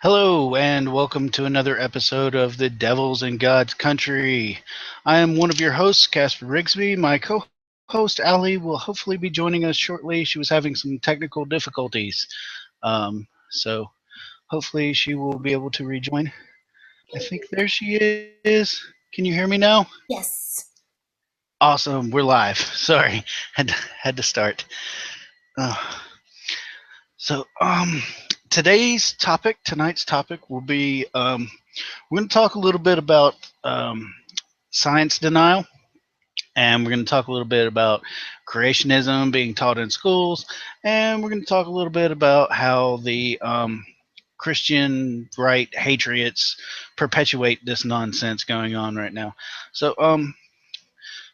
Hello, and welcome to another episode of The Devils in God's Country. I am one of your hosts, Casper Rigsby. My co-host, Allie, will hopefully be joining us shortly. She was having some technical difficulties, so hopefully she will be able to rejoin. I think there she is. Can you hear me now? Yes. Awesome, we're live. Sorry, had to start. Uh, so, tonight's topic will be we're going to talk a little bit about science denial, and we're going to talk a little bit about creationism being taught in schools, and we're going to talk a little bit about how the Christian Right Hatriots perpetuate this nonsense going on right now. So,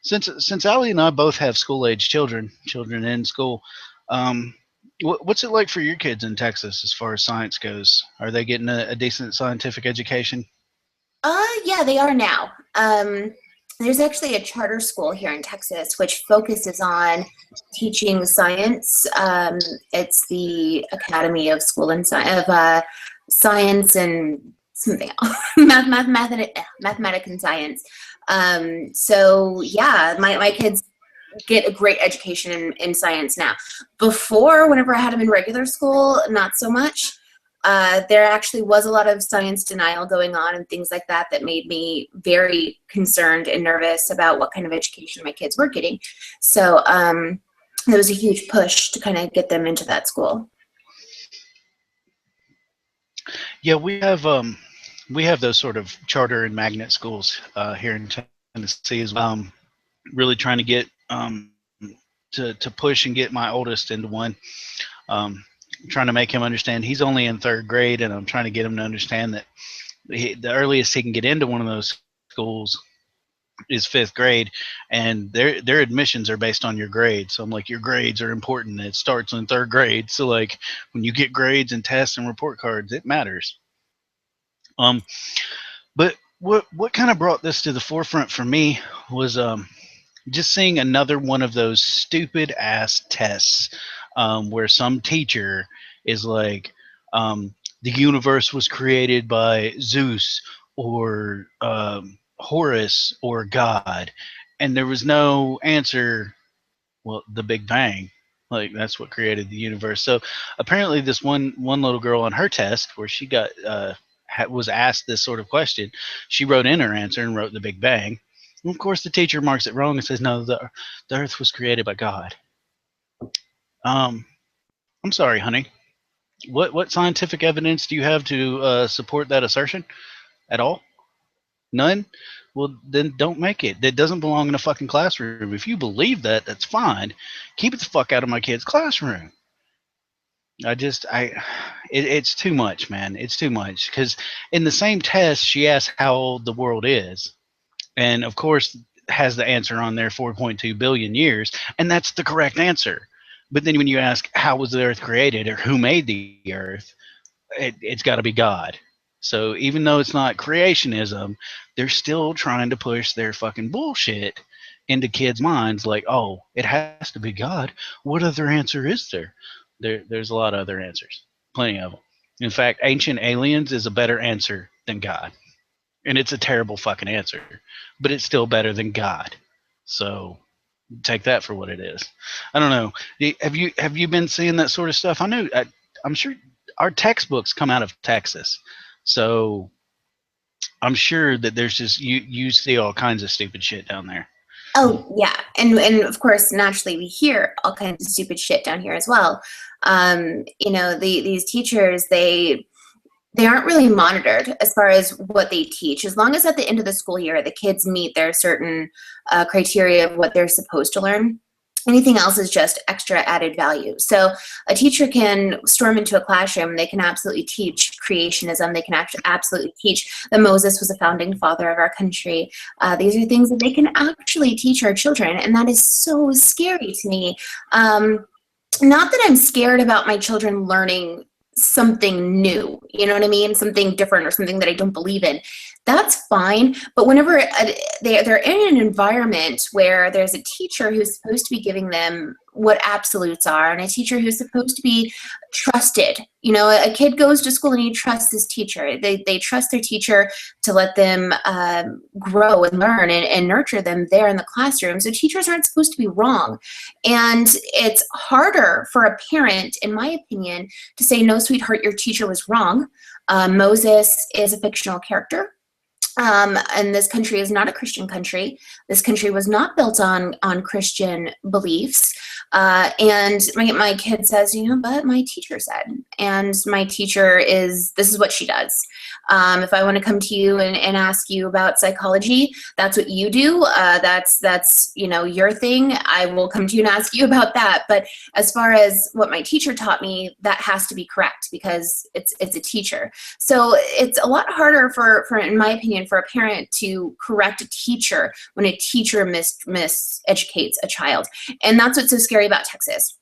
since Allie and I both have school-age children in school, um, what's it like for your kids in Texas as far as science goes? Are they getting a decent scientific education? Yeah, they are now. There's actually a charter school here in Texas which focuses on teaching science. It's the Academy of School and Science and something else, mathematics and science. So yeah, my kids get a great education in science now. Before, whenever I had them in regular school, not so much. There actually was a lot of science denial going on and things like that that made me very concerned and nervous about what kind of education my kids were getting. So there was a huge push to kind of get them into that school. Yeah, we have those sort of charter and magnet schools here in Tennessee as well. Really trying to get to push and get my oldest into one. Trying to make him understand he's only in third grade, and I'm trying to get him to understand that the earliest he can get into one of those schools is fifth grade, and their admissions are based on your grades. So I'm like, your grades are important. It starts in third grade. So like when you get grades and tests and report cards, it matters. But what kind of brought this to the forefront for me was just seeing another one of those stupid ass tests where some teacher is like, the universe was created by Zeus or Horus or God, and there was no answer. Well, the Big Bang, like that's what created the universe. So apparently, this one little girl on her test, where she got was asked this sort of question, she wrote in her answer and wrote the Big Bang. And of course, the teacher marks it wrong and says, no, the Earth was created by God. I'm sorry, honey. What scientific evidence do you have to support that assertion at all? None? Well, then don't make it. That doesn't belong in a fucking classroom. If you believe that, that's fine. Keep it the fuck out of my kid's classroom. It's too much, man. It's too much. Because in the same test, she asked how old the world is. And of course, has the answer on there 4.2 billion years. And that's the correct answer. But then when you ask, how was the earth created or who made the earth, it's got to be God. So even though it's not creationism, they're still trying to push their fucking bullshit into kids' minds like, oh, it has to be God. What other answer is there? There's a lot of other answers, plenty of them. In fact, ancient aliens is a better answer than God. And it's a terrible fucking answer, but it's still better than God. So take that for what it is. I don't know. Have you been seeing that sort of stuff? I'm sure our textbooks come out of Texas, so I'm sure that there's just you see all kinds of stupid shit down there. Oh yeah, and of course, naturally, we hear all kinds of stupid shit down here as well. These teachers, they aren't really monitored as far as what they teach. As long as at the end of the school year, the kids meet their certain criteria of what they're supposed to learn, anything else is just extra added value. So a teacher can storm into a classroom. They can absolutely teach creationism. They can absolutely teach that Moses was a founding father of our country. These are things that they can actually teach our children. And that is so scary to me. Not that I'm scared about my children learning something new, you know what I mean? Something different or something that I don't believe in. That's fine. But whenever they're in an environment where there's a teacher who's supposed to be giving them what absolutes are, and a teacher who's supposed to be trusted. You know, a kid goes to school and he trusts his teacher. They trust their teacher to let them grow and learn and nurture them there in the classroom. So teachers aren't supposed to be wrong. And it's harder for a parent, in my opinion, to say, no, sweetheart, your teacher was wrong. Moses is a fictional character. And this country is not a Christian country. This country was not built on Christian beliefs. And my kid says, you know, but my teacher said, and my teacher this is what she does. If I want to come to you and ask you about psychology, that's what you do. That's you know, your thing. I will come to you and ask you about that. But as far as what my teacher taught me, that has to be correct because it's a teacher. So it's a lot harder for in my opinion, for a parent to correct a teacher when a teacher miseducates a child. And that's what's so scary about Texas,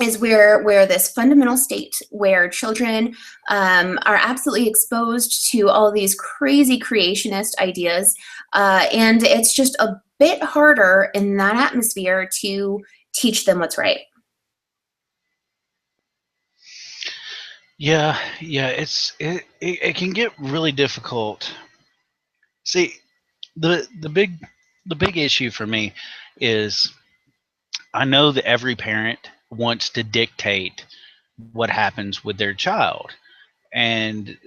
is we're this fundamental state where children are absolutely exposed to all these crazy creationist ideas, and it's just a bit harder in that atmosphere to teach them what's right. Yeah, it can get really difficult. See, the big issue for me is I know that every parent wants to dictate what happens with their child, and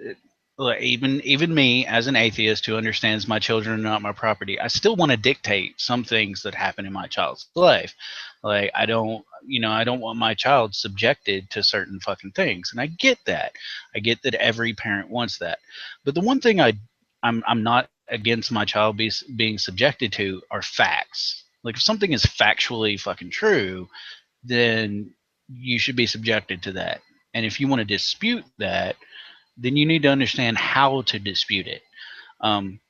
even me as an atheist who understands my children are not my property, I still want to dictate some things that happen in my child's life. Like I don't want my child subjected to certain fucking things, and I get that. I get that every parent wants that, but the one thing I'm not against my child being subjected to are facts. Like if something is factually fucking true, then you should be subjected to that. And if you want to dispute that, then you need to understand how to dispute it. Um,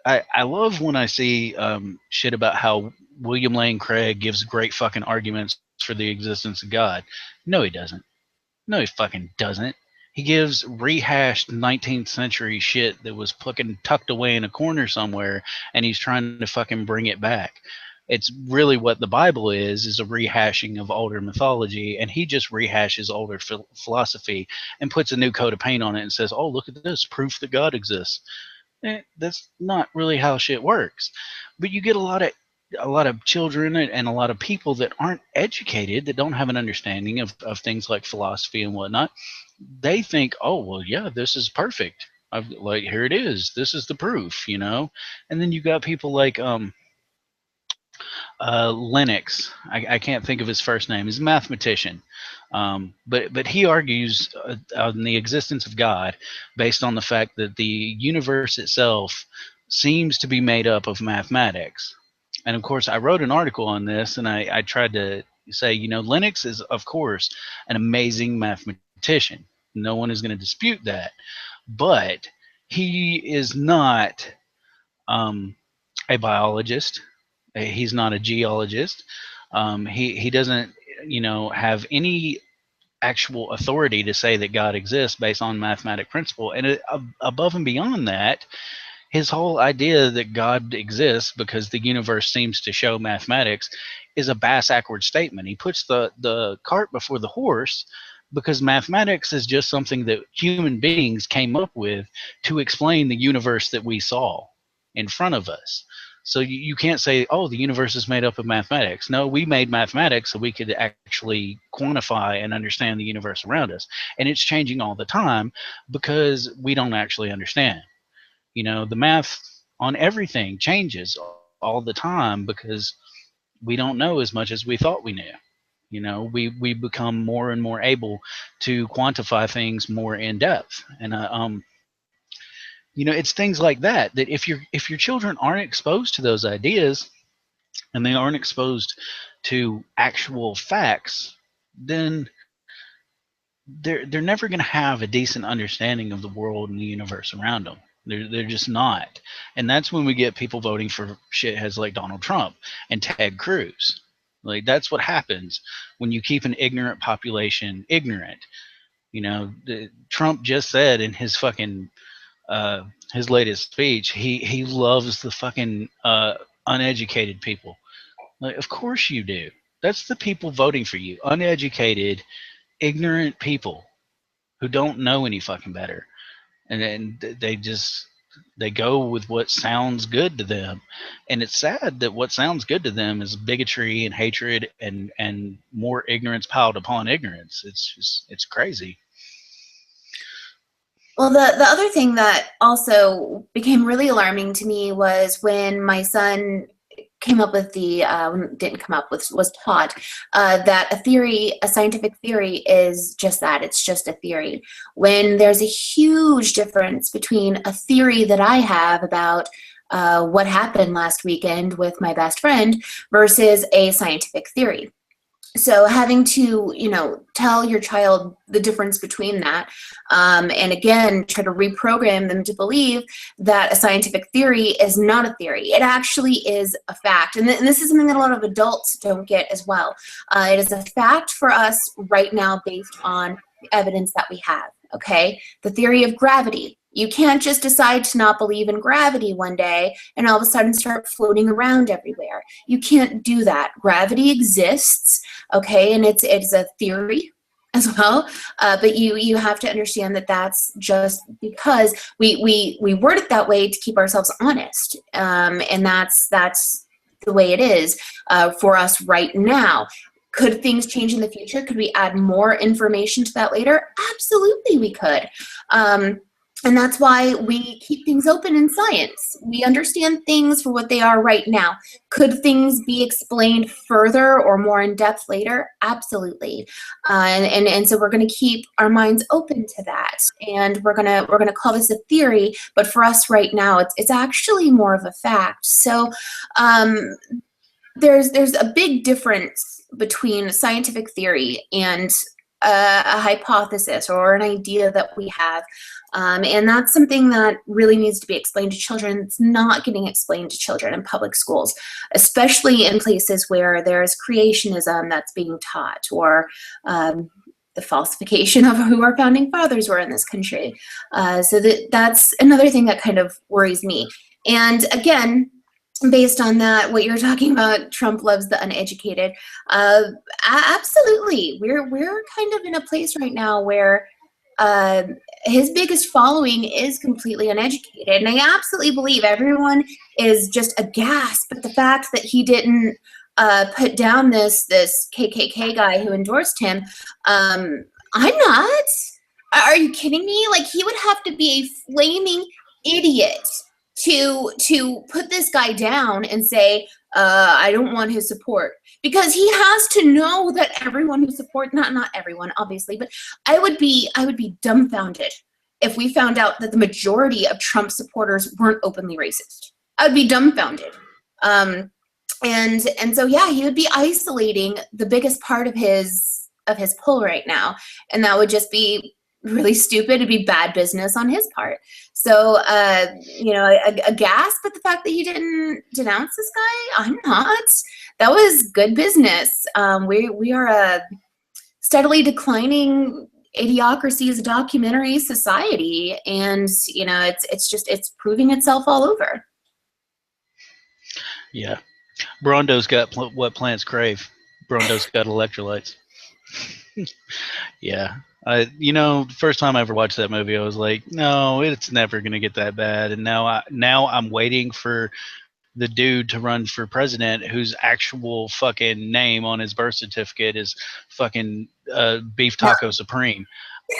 I love when I see shit about how William Lane Craig gives great fucking arguments for the existence of God. No, he doesn't. No, he fucking doesn't. He gives rehashed 19th century shit that was fucking tucked away in a corner somewhere, and he's trying to fucking bring it back. It's really what the Bible is a rehashing of older mythology, and he just rehashes older philosophy and puts a new coat of paint on it and says, "Oh, look at this proof that God exists." That's not really how shit works. But you get a lot of children and a lot of people that aren't educated, that don't have an understanding of things like philosophy and whatnot. They think, oh well, yeah, this is perfect. Like here it is. This is the proof, you know. And then you got people like Lennox. I can't think of his first name. He's a mathematician, but he argues on the existence of God based on the fact that the universe itself seems to be made up of mathematics. And of course, I wrote an article on this, and I tried to say, you know, Lennox is of course an amazing mathematician. No one is going to dispute that, but he is not a biologist. He's not a geologist. He doesn't, you know, have any actual authority to say that God exists based on mathematic principle. And above and beyond that, his whole idea that God exists because the universe seems to show mathematics is a bass-backward statement. He puts the cart before the horse because mathematics is just something that human beings came up with to explain the universe that we saw in front of us. So you can't say, oh, the universe is made up of mathematics. No, we made mathematics so we could actually quantify and understand the universe around us. And it's changing all the time because we don't actually understand. You know, the math on everything changes all the time because we don't know as much as we thought we knew. You know, we become more and more able to quantify things more in depth. And you know, it's things like that that if your children aren't exposed to those ideas and they aren't exposed to actual facts, then they're never going to have a decent understanding of the world and the universe around them. They're just not. And that's when we get people voting for shitheads like Donald Trump and Ted Cruz. Like that's what happens when you keep an ignorant population ignorant. You know, Trump just said in his latest speech, he loves the fucking uneducated people. Like, of course you do. That's the people voting for you. Uneducated, ignorant people who don't know any fucking better. And then they go with what sounds good to them. And it's sad that what sounds good to them is bigotry and hatred and more ignorance piled upon ignorance. It's crazy. Well, the other thing that also became really alarming to me was when my son came up with the didn't come up with, was taught that a scientific theory is just that. It's just a theory. When there's a huge difference between a theory that I have about what happened last weekend with my best friend versus a scientific theory. So having to, tell your child the difference between that, and again, try to reprogram them to believe that a scientific theory is not a theory. It actually is a fact. And this is something that a lot of adults don't get as well. It is a fact for us right now based on the evidence that we have, okay? The theory of gravity. You can't just decide to not believe in gravity one day and all of a sudden start floating around everywhere. You can't do that. Gravity exists, okay, and it's a theory as well, but you have to understand that that's just because we word it that way to keep ourselves honest, and that's the way it is for us right now. Could things change in the future? Could we add more information to that later? Absolutely, we could. And that's why we keep things open in science. We understand things for what they are right now. Could things be explained further or more in depth later? Absolutely. And so we're going to keep our minds open to that. And we're gonna call this a theory, but for us right now, it's actually more of a fact. So there's a big difference between scientific theory and a hypothesis or an idea that we have. And that's something that really needs to be explained to children. It's not getting explained to children in public schools, especially in places where there's creationism that's being taught, or the falsification of who our founding fathers were in this country. So that's another thing that kind of worries me. And again, based on that, what you're talking about, Trump loves the uneducated. Absolutely, we're kind of in a place right now where his biggest following is completely uneducated, and I absolutely believe everyone is just aghast at the fact that he didn't put down this KKK guy who endorsed him. I'm not. Are you kidding me? Like, he would have to be a flaming idiot to put this guy down and say, I don't want his support, because he has to know that everyone who supports, not everyone obviously, but I would be dumbfounded if we found out that the majority of Trump supporters weren't openly racist. I would be dumbfounded. And so yeah, he would be isolating the biggest part of his pull right now, and that would just be really stupid. It'd be bad business on his part. So, aghast at the fact that he didn't denounce this guy. I'm not. That was good business. We are a steadily declining idiocracy as a documentary society, and it's proving itself all over. Yeah, Brondo's got what plants crave. Brondo's got electrolytes. Yeah. The first time I ever watched that movie, I was like, no, it's never going to get that bad. And now I'm waiting for the dude to run for president whose actual fucking name on his birth certificate is fucking Beef Taco Supreme.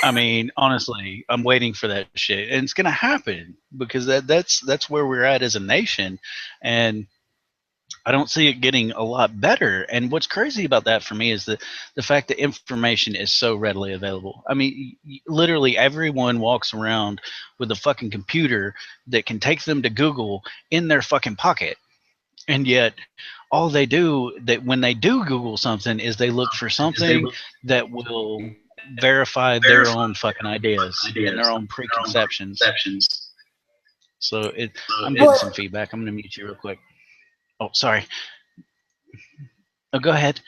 I mean, honestly, I'm waiting for that shit. And it's going to happen because that's where we're at as a nation. And I don't see it getting a lot better. And what's crazy about that for me is the fact that information is so readily available. I mean, literally everyone walks around with a fucking computer that can take them to Google in their fucking pocket. And yet all they do, that when they do Google something, is they look for something that will verify their own fucking ideas and their own preconceptions. So I'm getting some feedback. I'm going to mute you real quick. Oh, sorry. Oh, go ahead.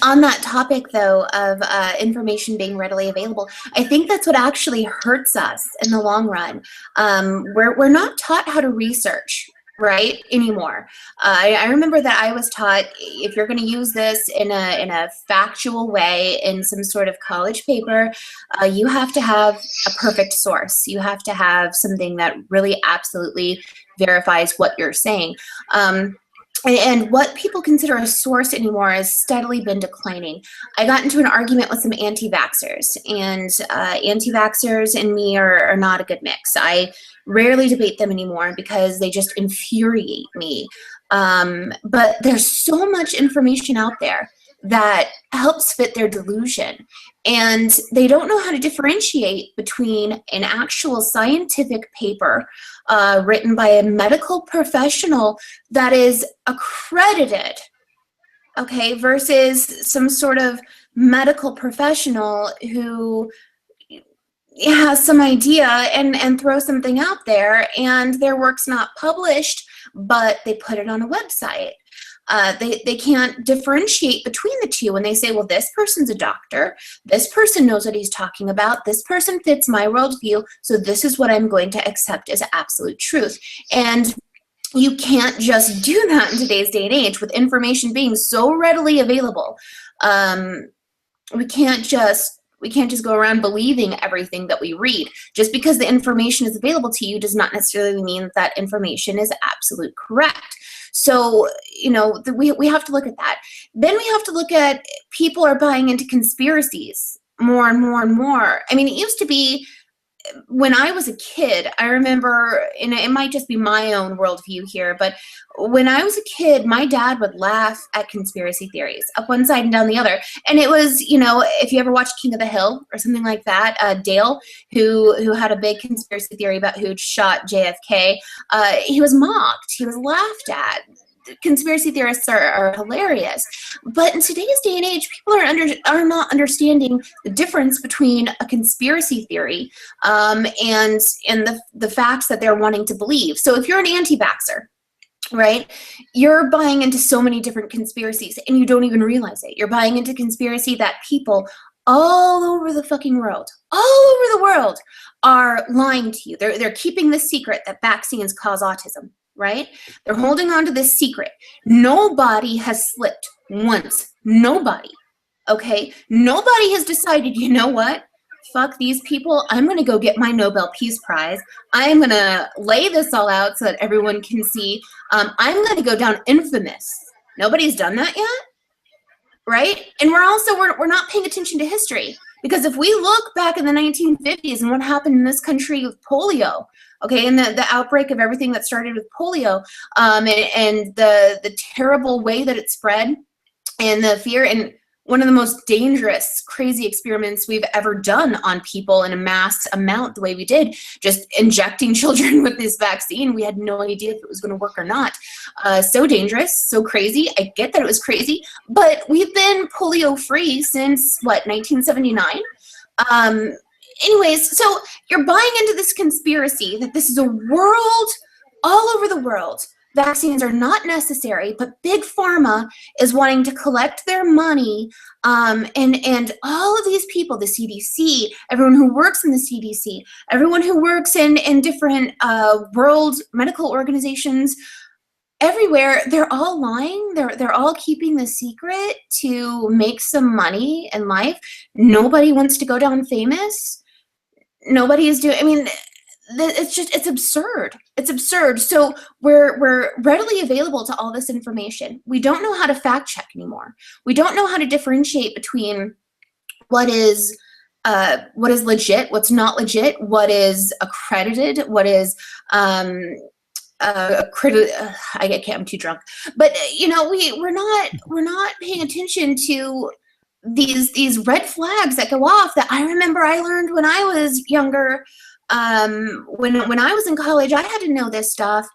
On that topic, though, of information being readily available, I think that's what actually hurts us in the long run. We're not taught how to research. right, anymore. I remember that I was taught, if you're going to use this in a factual way in some sort of college paper, you have to have a perfect source. You have to have something that really absolutely verifies what you're saying. And what people consider a source anymore has steadily been declining. I got into an argument with some anti-vaxxers, and anti-vaxxers and me are not a good mix. I rarely debate them anymore because they just infuriate me. But there's so much information out there that helps fit their delusion. And they don't know how to differentiate between an actual scientific paper written by a medical professional that is accredited, okay, versus some sort of medical professional who has some idea and throw something out there, and their work's not published, but they put it on a website. They can't differentiate between the two, and they say, well, this person's a doctor, this person knows what he's talking about, this person fits my worldview, so this is what I'm going to accept as absolute truth. And you can't just do that in today's day and age with information being so readily available. We can't just go around believing everything that we read. Just because the information is available to you does not necessarily mean that that information is absolute correct. So, you know, we have to look at that. Then we have to look at, people are buying into conspiracies more and more and more. I mean, it used to be, when I was a kid, I remember, and it might just be my own worldview here, but when I was a kid, my dad would laugh at conspiracy theories up one side and down the other. And it was, you know, if you ever watched King of the Hill or something like that, Dale, who had a big conspiracy theory about who shot JFK, he was mocked, he was laughed at. Conspiracy theorists are hilarious, but in today's day and age, people are not understanding the difference between a conspiracy theory and the facts that they're wanting to believe. So if you're an anti-vaxxer, right, you're buying into so many different conspiracies and you don't even realize it. You're buying into conspiracy that people all over the fucking world, are lying to you. They're keeping the secret that vaccines cause autism. Right? They're holding on to this secret. Nobody has slipped once. Nobody. Okay? Nobody has decided, you know what? Fuck these people. I'm going to go get my Nobel Peace Prize. I'm going to lay this all out so that everyone can see. I'm going to go down infamous. Nobody's done that yet. Right? And we're not paying attention to history. Because if we look back in the 1950s and what happened in this country with polio, okay, and the outbreak of everything that started with polio, and the terrible way that it spread, and the fear, and one of the most dangerous, crazy experiments we've ever done on people in a mass amount the way we did, just injecting children with this vaccine. We had no idea if it was going to work or not. So dangerous, so crazy. I get that it was crazy, but we've been polio-free since, what, 1979? Anyways, so you're buying into this conspiracy that this is a world, all over the world, vaccines are not necessary, but Big Pharma is wanting to collect their money, and all of these people, the CDC, everyone who works in the CDC, everyone who works in different world medical organizations, everywhere, they're all lying. They're all keeping the secret to make some money in life. Nobody wants to go down famous. Nobody is doing, I mean, it's absurd. It's absurd. So we're readily available to all this information. We don't know how to fact check anymore. We don't know how to differentiate between what is legit, what's not legit, what is accredited, what is I'm too drunk. But you know, we're not paying attention to these red flags that go off that I remember I learned when I was younger. When I was in college, I had to know this stuff,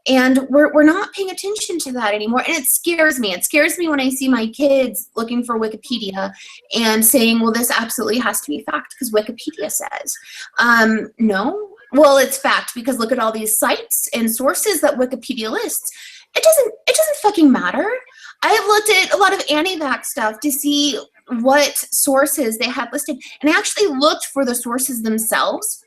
and we're not paying attention to that anymore. And it scares me. It scares me when I see my kids looking for Wikipedia and saying, well, this absolutely has to be fact because Wikipedia says. No, well, it's fact because look at all these sites and sources that Wikipedia lists. It doesn't fucking matter. I have looked at a lot of anti-vax stuff to see what sources they had listed, and I actually looked for the sources themselves.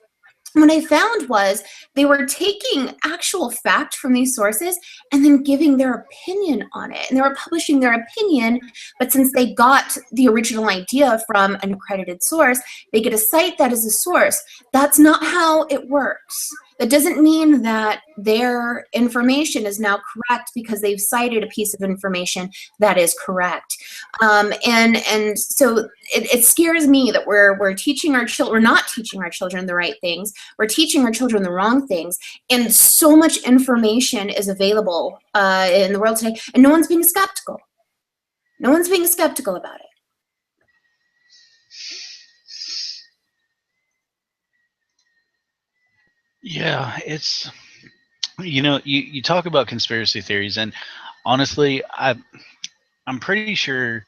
what I found was they were taking actual fact from these sources and then giving their opinion on it. And they were publishing their opinion, but since they got the original idea from an accredited source, they get to cite that as a source. That's not how it works. That doesn't mean that their information is now correct because they've cited a piece of information that is correct. And so it scares me that we're teaching our children, we're not teaching our children the right things. We're teaching our children the wrong things, and so much information is available in the world today, and no one's being skeptical. No one's being skeptical about it. Yeah, it's, you talk about conspiracy theories, and honestly, I'm pretty sure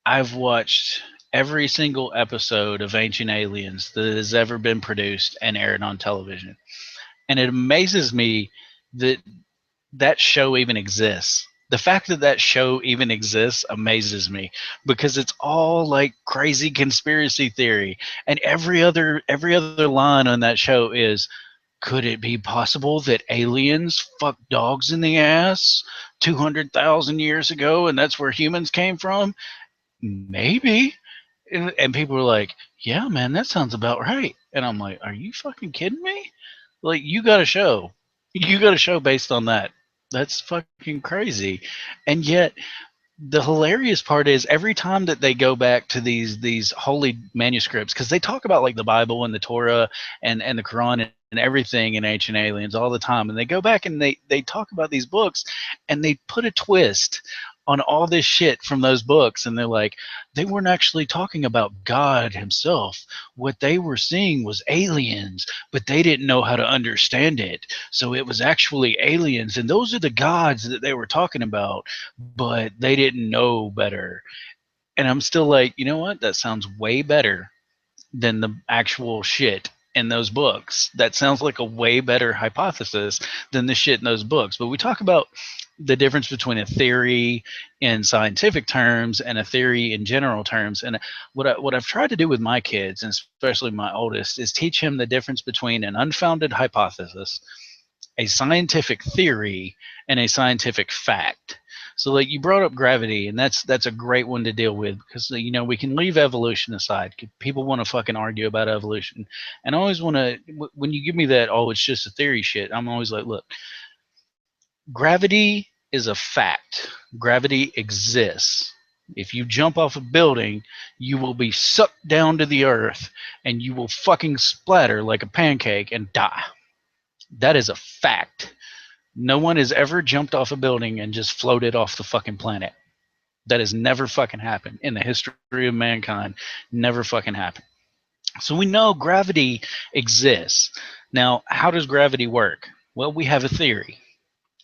I've watched every single episode of Ancient Aliens that has ever been produced and aired on television. And it amazes me that that show even exists. The fact that that show even exists amazes me, because it's all like crazy conspiracy theory, and every other line on that show is, could it be possible that aliens fucked dogs in the ass 200,000 years ago and that's where humans came from? Maybe. And people were like, yeah, man, that sounds about right. And I'm like, are you fucking kidding me? Like, you got a show. You got a show based on that. That's fucking crazy. And yet, the hilarious part is every time that they go back to these holy manuscripts, because they talk about like the Bible and the Torah and the Quran and everything in Ancient Aliens all the time, and they go back and they talk about these books, and they put a twist on all this shit from those books, and they're like, they weren't actually talking about God himself. What they were seeing was aliens, but they didn't know how to understand it, so it was actually aliens, and those are the gods that they were talking about, but they didn't know better. And I'm still like, you know what? That sounds way better than the actual shit in those books. That sounds like a way better hypothesis than the shit in those books. But we talk about the difference between a theory in scientific terms and a theory in general terms. And what I've tried to do with my kids, and especially my oldest, is teach him the difference between an unfounded hypothesis, a scientific theory, and a scientific fact. So like you brought up gravity, and that's a great one to deal with, because we can leave evolution aside. People want to fucking argue about evolution, and I always want to, when you give me that, oh, it's just a theory shit, I'm always like, look, gravity is a fact. Gravity exists. If you jump off a building, you will be sucked down to the earth, and you will fucking splatter like a pancake and die. That is a fact. No one has ever jumped off a building and just floated off the fucking planet. That has never fucking happened in the history of mankind. Never fucking happened. So we know gravity exists. Now, how does gravity work? Well, we have a theory.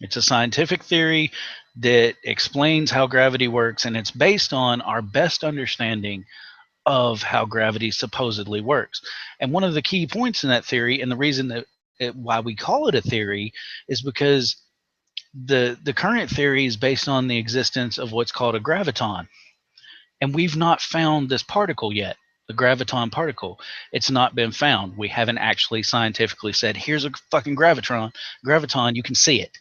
It's a scientific theory that explains how gravity works, and it's based on our best understanding of how gravity supposedly works. And one of the key points in that theory, and the reason that why we call it a theory, is because the current theory is based on the existence of what's called a graviton, and we've not found this particle yet. The graviton particle, it's not been found. We haven't actually scientifically said, here's a fucking graviton, you can see it,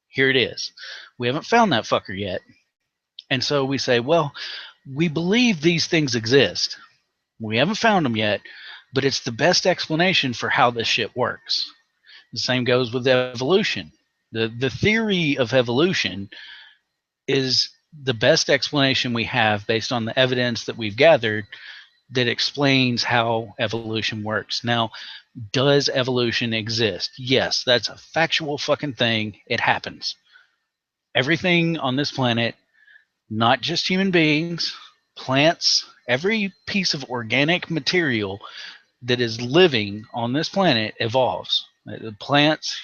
here it is. We haven't found that fucker yet. And so we say, well, we believe these things exist. We haven't found them yet, but it's the best explanation for how this shit works. The same goes with evolution. The theory of evolution is the best explanation we have based on the evidence that we've gathered that explains how evolution works. Now, does evolution exist? Yes, that's a factual fucking thing. It happens. Everything on this planet, not just human beings, plants, every piece of organic material that is living on this planet evolves. The plants,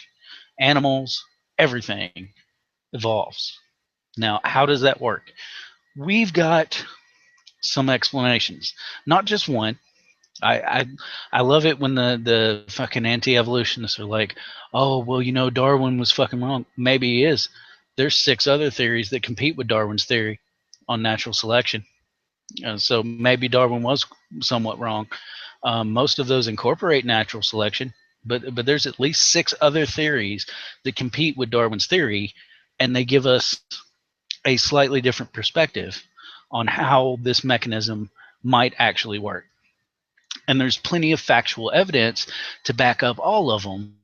animals, everything evolves. Now, how does that work? We've got some explanations, not just one. I love it when the fucking anti-evolutionists are like, oh, well, Darwin was fucking wrong. Maybe he is. There's 6 other theories that compete with Darwin's theory on natural selection. So maybe Darwin was somewhat wrong. Most of those incorporate natural selection. but there's at least 6 other theories that compete with Darwin's theory, and they give us a slightly different perspective on how this mechanism might actually work. And there's plenty of factual evidence to back up all of them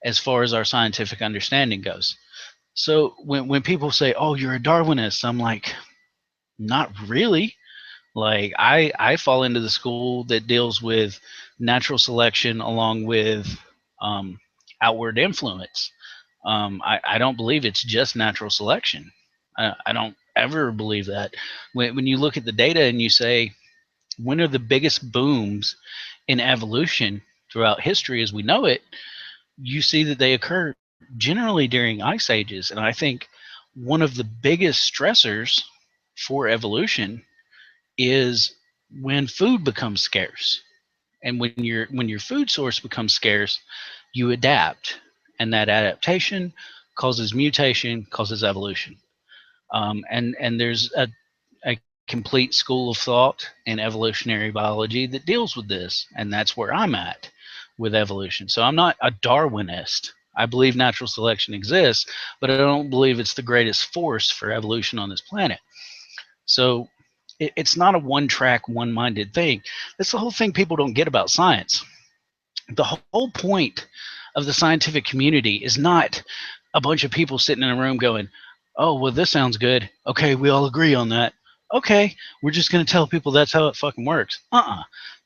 as far as our scientific understanding goes. So when people say, "Oh, you're a Darwinist," I'm like, not really. Like I fall into the school that deals with natural selection along with um, outward influence. I don't believe it's just natural selection. I don't ever believe that. When you look at the data and you say, when are the biggest booms in evolution throughout history as we know it, you see that they occur generally during ice ages. And I think one of the biggest stressors for evolution is when food becomes scarce. And when your food source becomes scarce, you adapt, and that adaptation causes mutation, causes evolution. And there's a complete school of thought in evolutionary biology that deals with this, and that's where I'm at with evolution. So I'm not a Darwinist. I believe natural selection exists, but I don't believe it's the greatest force for evolution on this planet. So it's not a one-track, one-minded thing. That's the whole thing people don't get about science. The whole point of the scientific community is not a bunch of people sitting in a room going, "Oh, well, this sounds good. Okay, we all agree on that. Okay, we're just going to tell people that's how it fucking works."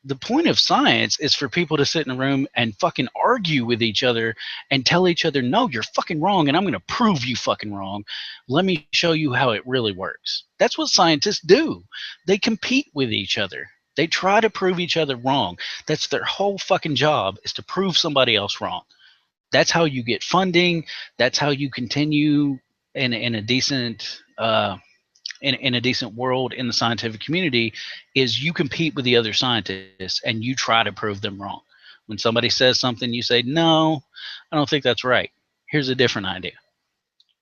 The point of science is for people to sit in a room and fucking argue with each other and tell each other, "No, you're fucking wrong, and I'm going to prove you fucking wrong. Let me show you how it really works." That's what scientists do. They compete with each other. They try to prove each other wrong. That's their whole fucking job, is to prove somebody else wrong. That's how you get funding. That's how you continue in a decent in a decent world in the scientific community, is you compete with the other scientists and you try to prove them wrong. When somebody says something, you say, "No, I don't think that's right. Here's a different idea."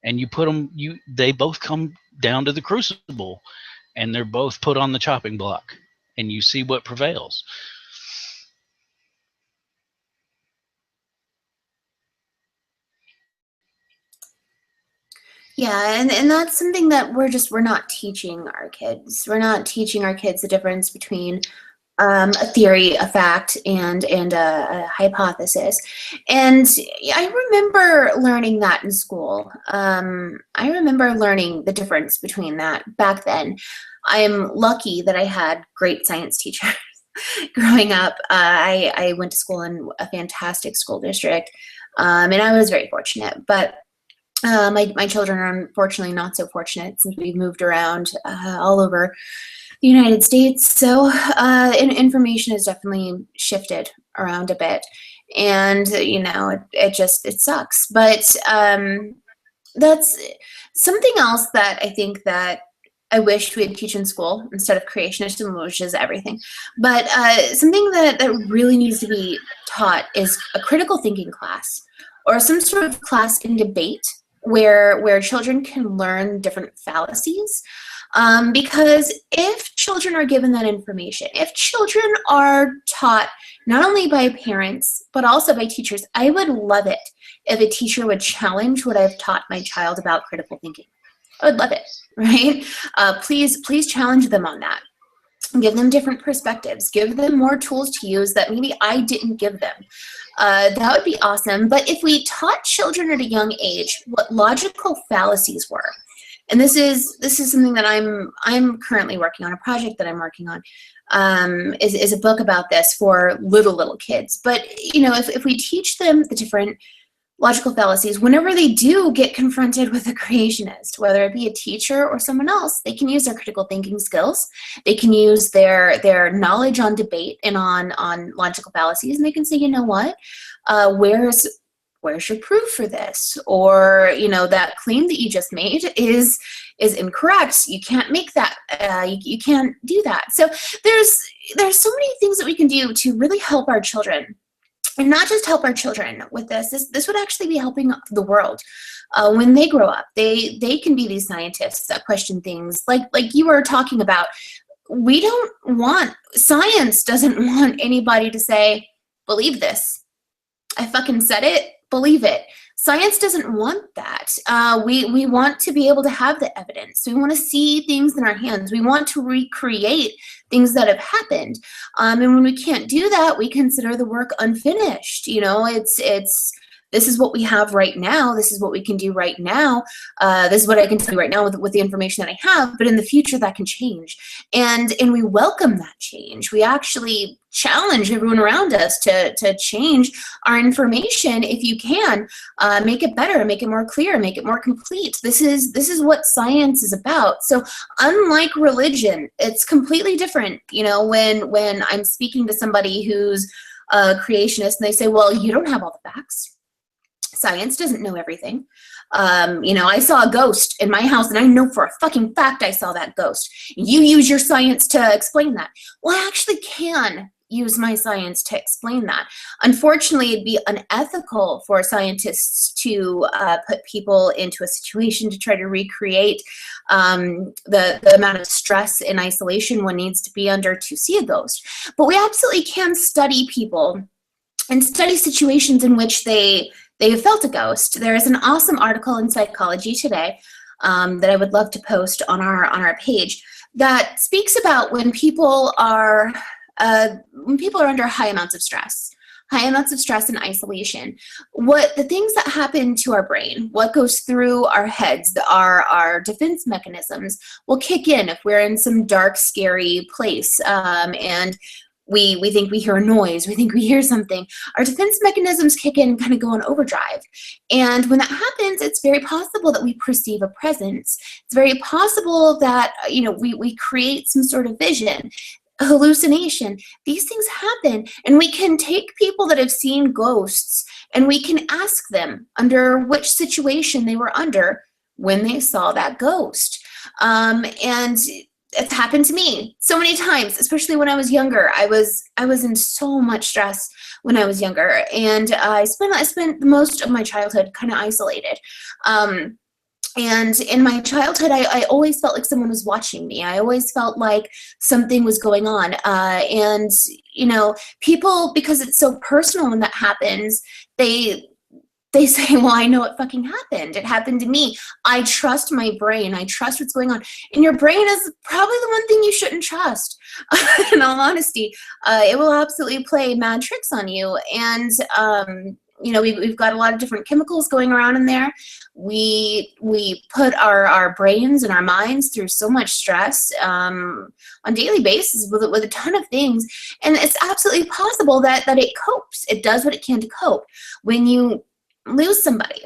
And you put them, they both come down to the crucible, and they're both put on the chopping block, and you see what prevails. Yeah, and that's something that we're not teaching our kids. We're not teaching our kids the difference between a theory, a fact, and a hypothesis. And I remember learning that in school. I remember learning the difference between that back then. I'm lucky that I had great science teachers growing up. I went to school in a fantastic school district, and I was very fortunate. But my children are unfortunately not so fortunate, since we've moved around all over the United States. So information has definitely shifted around a bit, and it sucks. But that's something else that I think that I wish we'd teach in school instead of creationism, which is everything. But something that really needs to be taught is a critical thinking class, or some sort of class in debate where children can learn different fallacies. Because if children are given that information, if children are taught not only by parents, but also by teachers, I would love it if a teacher would challenge what I've taught my child about critical thinking. I would love it, right? Please challenge them on that. Give them different perspectives. Give them more tools to use that maybe I didn't give them. That would be awesome. But if we taught children at a young age what logical fallacies were, and this is something that I'm currently working on, a project that I'm working on, is a book about this for little kids. But if we teach them the different logical fallacies, whenever they do get confronted with a creationist, whether it be a teacher or someone else, they can use their critical thinking skills. They can use their knowledge on debate and on logical fallacies, and they can say, "You know what? Where's your proof for this?" Or, "That claim that you just made is incorrect. You can't make that. You can't do that." So there's so many things that we can do to really help our children. And not just help our children with this. This would actually be helping the world. When they grow up, they can be these scientists that question things like you were talking about. Science doesn't want anybody to say, "Believe this." I fucking said it, believe it. Science doesn't want that. We want to be able to have the evidence. We want to see things in our hands. We want to recreate things that have happened. And when we can't do that, we consider the work unfinished. You know, this is what we have right now. This is what we can do right now. This is what I can tell you right now with the information that I have. But in the future, that can change. And we welcome that change. We actually challenge everyone around us to change our information if you can. Make it better, make it more clear, make it more complete. This is what science is about. So unlike religion, it's completely different. You know, when I'm speaking to somebody who's a creationist and they say, well, you don't have all the facts. Science doesn't know everything. You know, I saw a ghost in my house and I know for a fucking fact I saw that ghost. You use your science to explain that. Well, I actually can use my science to explain that. Unfortunately, it'd be unethical for scientists to put people into a situation to try to recreate the amount of stress and isolation one needs to be under to see a ghost. But we absolutely can study people and study situations in which they have felt a ghost. There is an awesome article in Psychology Today that I would love to post on our page that speaks about when people are under high amounts of stress and isolation. What the things that happen to our brain, what goes through our heads, our defense mechanisms will kick in if we're in some dark, scary place, and we think we hear a noise, we think we hear something. Our defense mechanisms kick in and kind of go on overdrive. And when that happens, it's very possible that we perceive a presence. It's very possible that, you know, we create some sort of vision, hallucination. These things happen. And we can take people that have seen ghosts and we can ask them under which situation they were under when they saw that ghost. And it's happened to me so many times, especially when I was younger. I was in so much stress when I was younger, and I spent most of my childhood kind of isolated. And in my childhood, I always felt like someone was watching me. I always felt like something was going on. And you know, people, because it's so personal when that happens, they say, well, I know it fucking happened. It happened to me. I trust my brain. I trust what's going on. And your brain is probably the one thing you shouldn't trust. In all honesty, it will absolutely play mad tricks on you. And, you know, we've got a lot of different chemicals going around in there. We put our brains and our minds through so much stress on a daily basis with a ton of things. And it's absolutely possible that it copes. It does what it can to cope. When you lose somebody,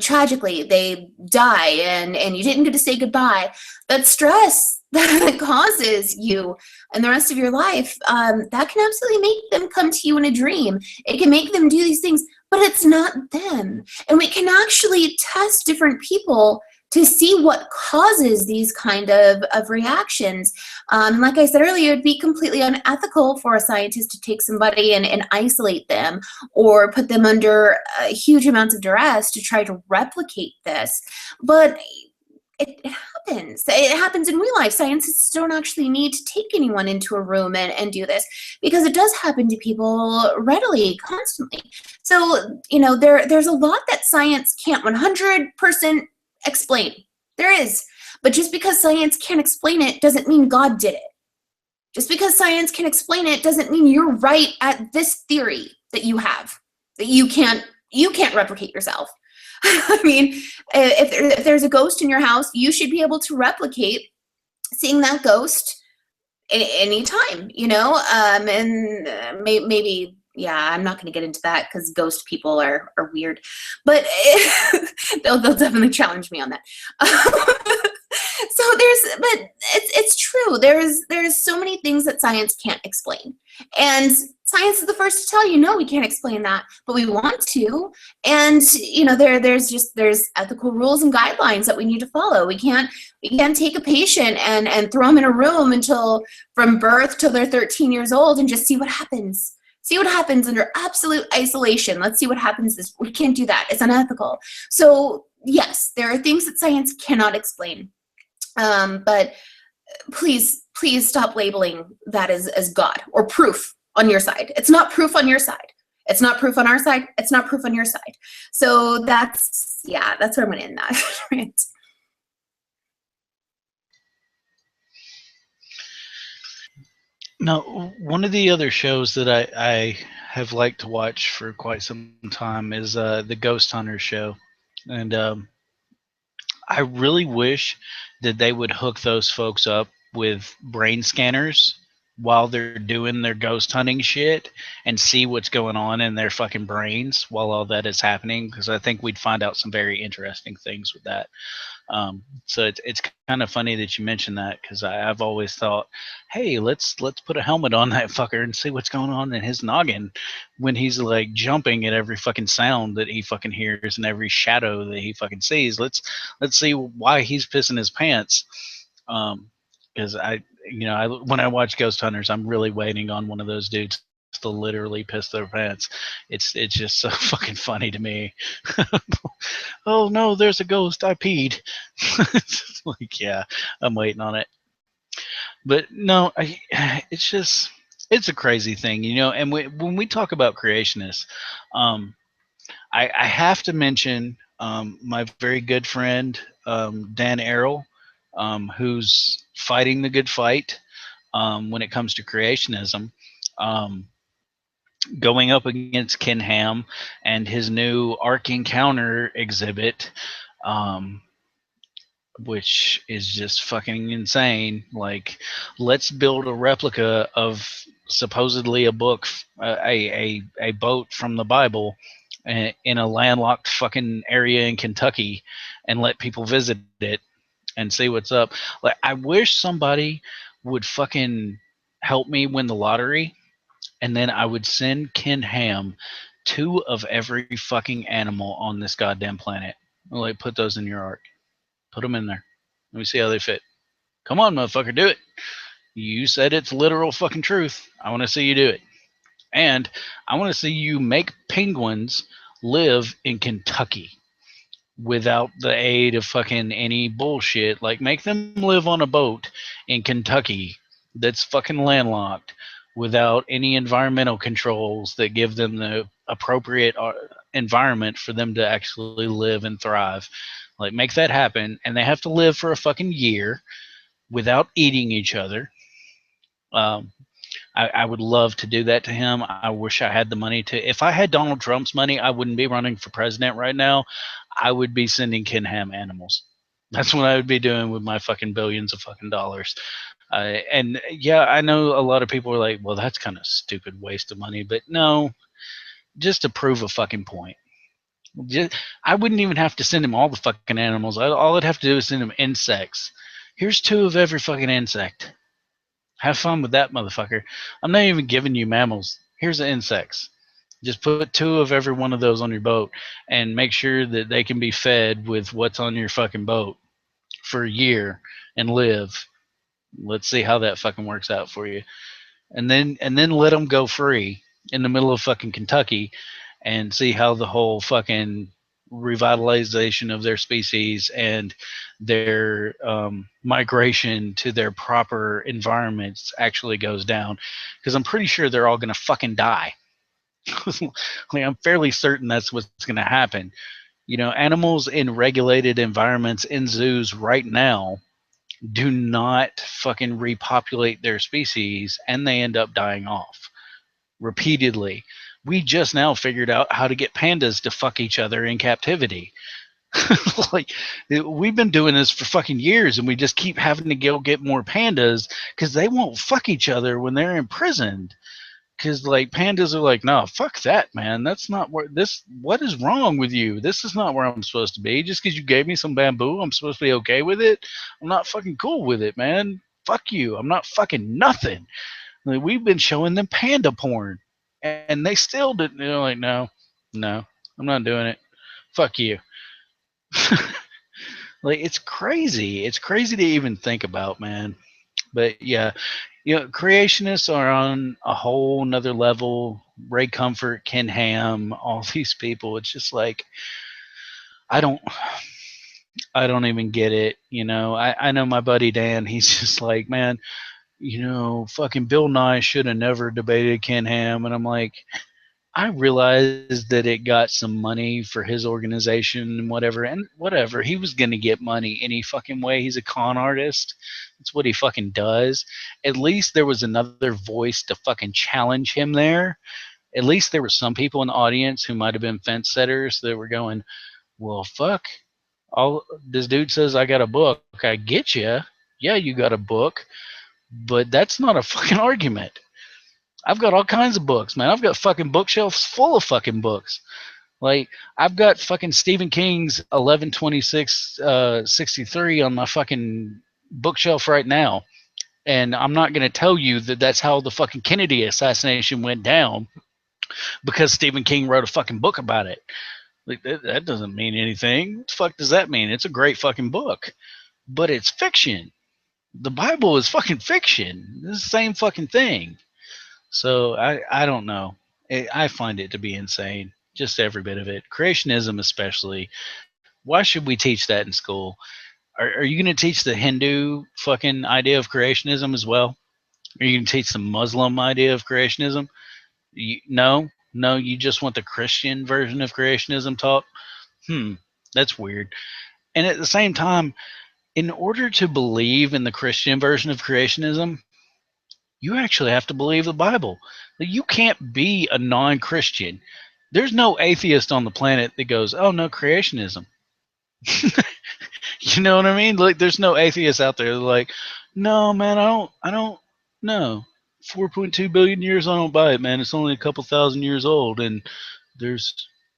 tragically, they die, and you didn't get to say goodbye, that stress that causes you and the rest of your life, that can absolutely make them come to you in a dream. It can make them do these things, but it's not them. And we can actually test different people to see what causes these kind of reactions. Like I said earlier, it'd be completely unethical for a scientist to take somebody and isolate them or put them under huge amounts of duress to try to replicate this. But it happens. It happens in real life. Scientists don't actually need to take anyone into a room and do this, because it does happen to people readily, constantly. So, you know, there's a lot that science can't 100% explain. There is. But just because science can't explain it doesn't mean God did it. Just because science can explain it doesn't mean you're right at this theory that you have, that you can't replicate yourself. I mean, if there's a ghost in your house, you should be able to replicate seeing that ghost any time, you know, and maybe, yeah, I'm not going to get into that because ghost people are weird, but they'll definitely challenge me on that. So but it's true. There's so many things that science can't explain, and science is the first to tell you, no, we can't explain that, but we want to. And you know, there's ethical rules and guidelines that we need to follow. We can't take a patient and throw them in a room until from birth till they're 13 years old and just see what happens. See what happens under absolute isolation. Let's see what happens. We can't do that. It's unethical. So yes, there are things that science cannot explain. But please stop labeling that as God or proof on your side. It's not proof on your side. It's not proof on our side. It's not proof on your side. So that's where I'm going to end that rant. No, one of the other shows that I have liked to watch for quite some time is the Ghost Hunters show, and I really wish that they would hook those folks up with brain scanners while they're doing their ghost hunting shit and see what's going on in their fucking brains while all that is happening, because I think we'd find out some very interesting things with that. So it's kind of funny that you mentioned that, because I've always thought, hey, let's put a helmet on that fucker and see what's going on in his noggin when he's like jumping at every fucking sound that he fucking hears and every shadow that he fucking sees. Let's see why he's pissing his pants. Because when I watch Ghost Hunters, I'm really waiting on one of those dudes to literally piss their pants. It's just so fucking funny to me. Oh no, there's a ghost. I peed. It's like, yeah, I'm waiting on it. But no, it's a crazy thing, And when we talk about creationists, I have to mention my very good friend Dan Errol, who's fighting the good fight when it comes to creationism. Going up against Ken Ham and his new Ark Encounter exhibit, which is just fucking insane. Like, let's build a replica of supposedly a book, a boat from the Bible, in a landlocked fucking area in Kentucky, and let people visit it and see what's up. Like, I wish somebody would fucking help me win the lottery, and then I would send Ken Ham 2 of every fucking animal on this goddamn planet. Like, put those in your ark. Put them in there. Let me see how they fit. Come on, motherfucker, do it. You said it's literal fucking truth. I want to see you do it. And I want to see you make penguins live in Kentucky without the aid of fucking any bullshit. Like, make them live on a boat in Kentucky that's fucking landlocked without any environmental controls that give them the appropriate environment for them to actually live and thrive. Like, make that happen, and they have to live for a fucking year without eating each other. I would love to do that to him. I wish I had the money to. If I had Donald Trump's money, I wouldn't be running for president right now. I would be sending Ken Ham animals. That's what I would be doing with my fucking billions of fucking dollars. And yeah, I know a lot of people are like, well, that's kind of stupid waste of money. But no, just to prove a fucking point. I wouldn't even have to send him all the fucking animals. All I'd have to do is send him insects. Here's 2 of every fucking insect. Have fun with that, motherfucker. I'm not even giving you mammals. Here's the insects. Just put 2 of every one of those on your boat and make sure that they can be fed with what's on your fucking boat for a year and live. Let's see how that fucking works out for you. And then let them go free in the middle of fucking Kentucky and see how the whole fucking revitalization of their species and their migration to their proper environments actually goes down. Because I'm pretty sure they're all going to fucking die. Like, I'm fairly certain that's what's going to happen. Animals in regulated environments in zoos right now do not fucking repopulate their species, and they end up dying off repeatedly. We just now figured out how to get pandas to fuck each other in captivity. Like, we've been doing this for fucking years, and we just keep having to go get more pandas because they won't fuck each other when they're imprisoned. Because, like, pandas are like, no, fuck that, man. That's not where this. What is wrong with you? This is not where I'm supposed to be. Just because you gave me some bamboo, I'm supposed to be okay with it. I'm not fucking cool with it, man. Fuck you. I'm not fucking nothing. Like, we've been showing them panda porn, and they still didn't. Like, no, I'm not doing it. Fuck you. Like, it's crazy. It's crazy to even think about, man. But yeah, creationists are on a whole nother level. Ray Comfort, Ken Ham, all these people. It's just like, I don't even get it. I know my buddy Dan. He's just like, man, fucking Bill Nye should have never debated Ken Ham. And I'm like, I realized that it got some money for his organization and whatever. He was going to get money any fucking way. He's a con artist. That's what he fucking does. At least there was another voice to fucking challenge him there. At least there were some people in the audience who might have been fence setters that were going, well, fuck. All this dude says I got a book. I get you. Yeah, you got a book, but that's not a fucking argument. I've got all kinds of books, man. I've got fucking bookshelves full of fucking books. Like, I've got fucking Stephen King's 11/26/63 on my fucking bookshelf right now. And I'm not going to tell you that that's how the fucking Kennedy assassination went down because Stephen King wrote a fucking book about it. Like, that doesn't mean anything. What the fuck does that mean? It's a great fucking book, but it's fiction. The Bible is fucking fiction. It's the same fucking thing. So I don't know. I find it to be insane. Just every bit of it. Creationism, especially. Why should we teach that in school? Are you going to teach the Hindu fucking idea of creationism as well? Are you going to teach the Muslim idea of creationism? No, you just want the Christian version of creationism taught? That's weird. And at the same time, in order to believe in the Christian version of creationism, you actually have to believe the Bible. You can't be a non-Christian. There's no atheist on the planet that goes, oh, no, creationism. You know what I mean? Like, there's no atheists out there like, no, man, I don't know. 4.2 billion years, I don't buy it, man. It's only a couple thousand years old, and there's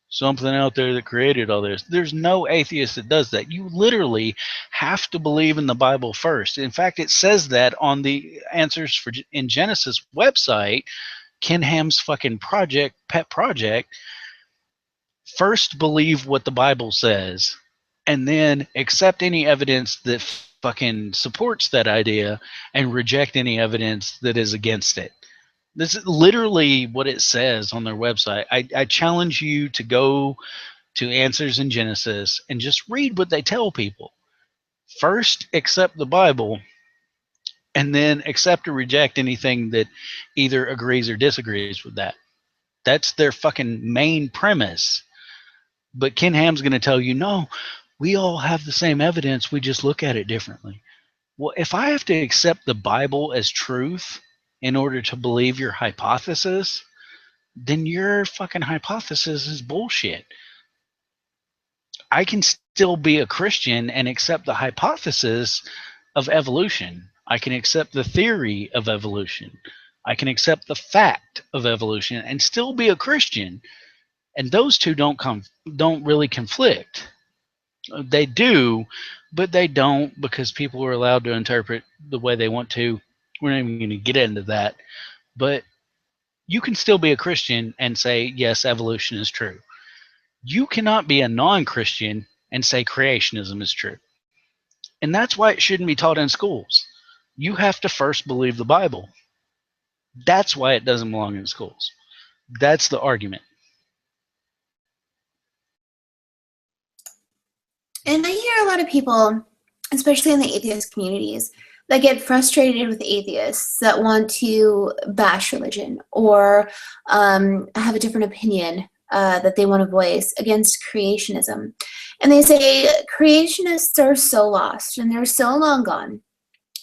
something out there that created all this. There's no atheist that does that. You literally have to believe in the Bible first. In fact, it says that on the Answers in Genesis website, Ken Ham's fucking pet project. First, believe what the Bible says, and then accept any evidence that fucking supports that idea and reject any evidence that is against it. This is literally what it says on their website. I challenge you to go to Answers in Genesis and just read what they tell people. First, accept the Bible, and then accept or reject anything that either agrees or disagrees with that. That's their fucking main premise. But Ken Ham's going to tell you, no, we all have the same evidence. We just look at it differently. Well, if I have to accept the Bible as truth in order to believe your hypothesis, then your fucking hypothesis is bullshit. I can still be a Christian and accept the hypothesis of evolution. I can accept the theory of evolution. I can accept the fact of evolution and still be a Christian. And those two don't really conflict. They do, but they don't because people are allowed to interpret the way they want to. We're not even going to get into that. But you can still be a Christian and say, yes, evolution is true. You cannot be a non-Christian and say creationism is true. And that's why it shouldn't be taught in schools. You have to first believe the Bible. That's why it doesn't belong in schools. That's the argument. And I hear a lot of people, especially in the atheist communities, that get frustrated with atheists that want to bash religion or have a different opinion that they want to voice against creationism. And they say creationists are so lost and they're so long gone,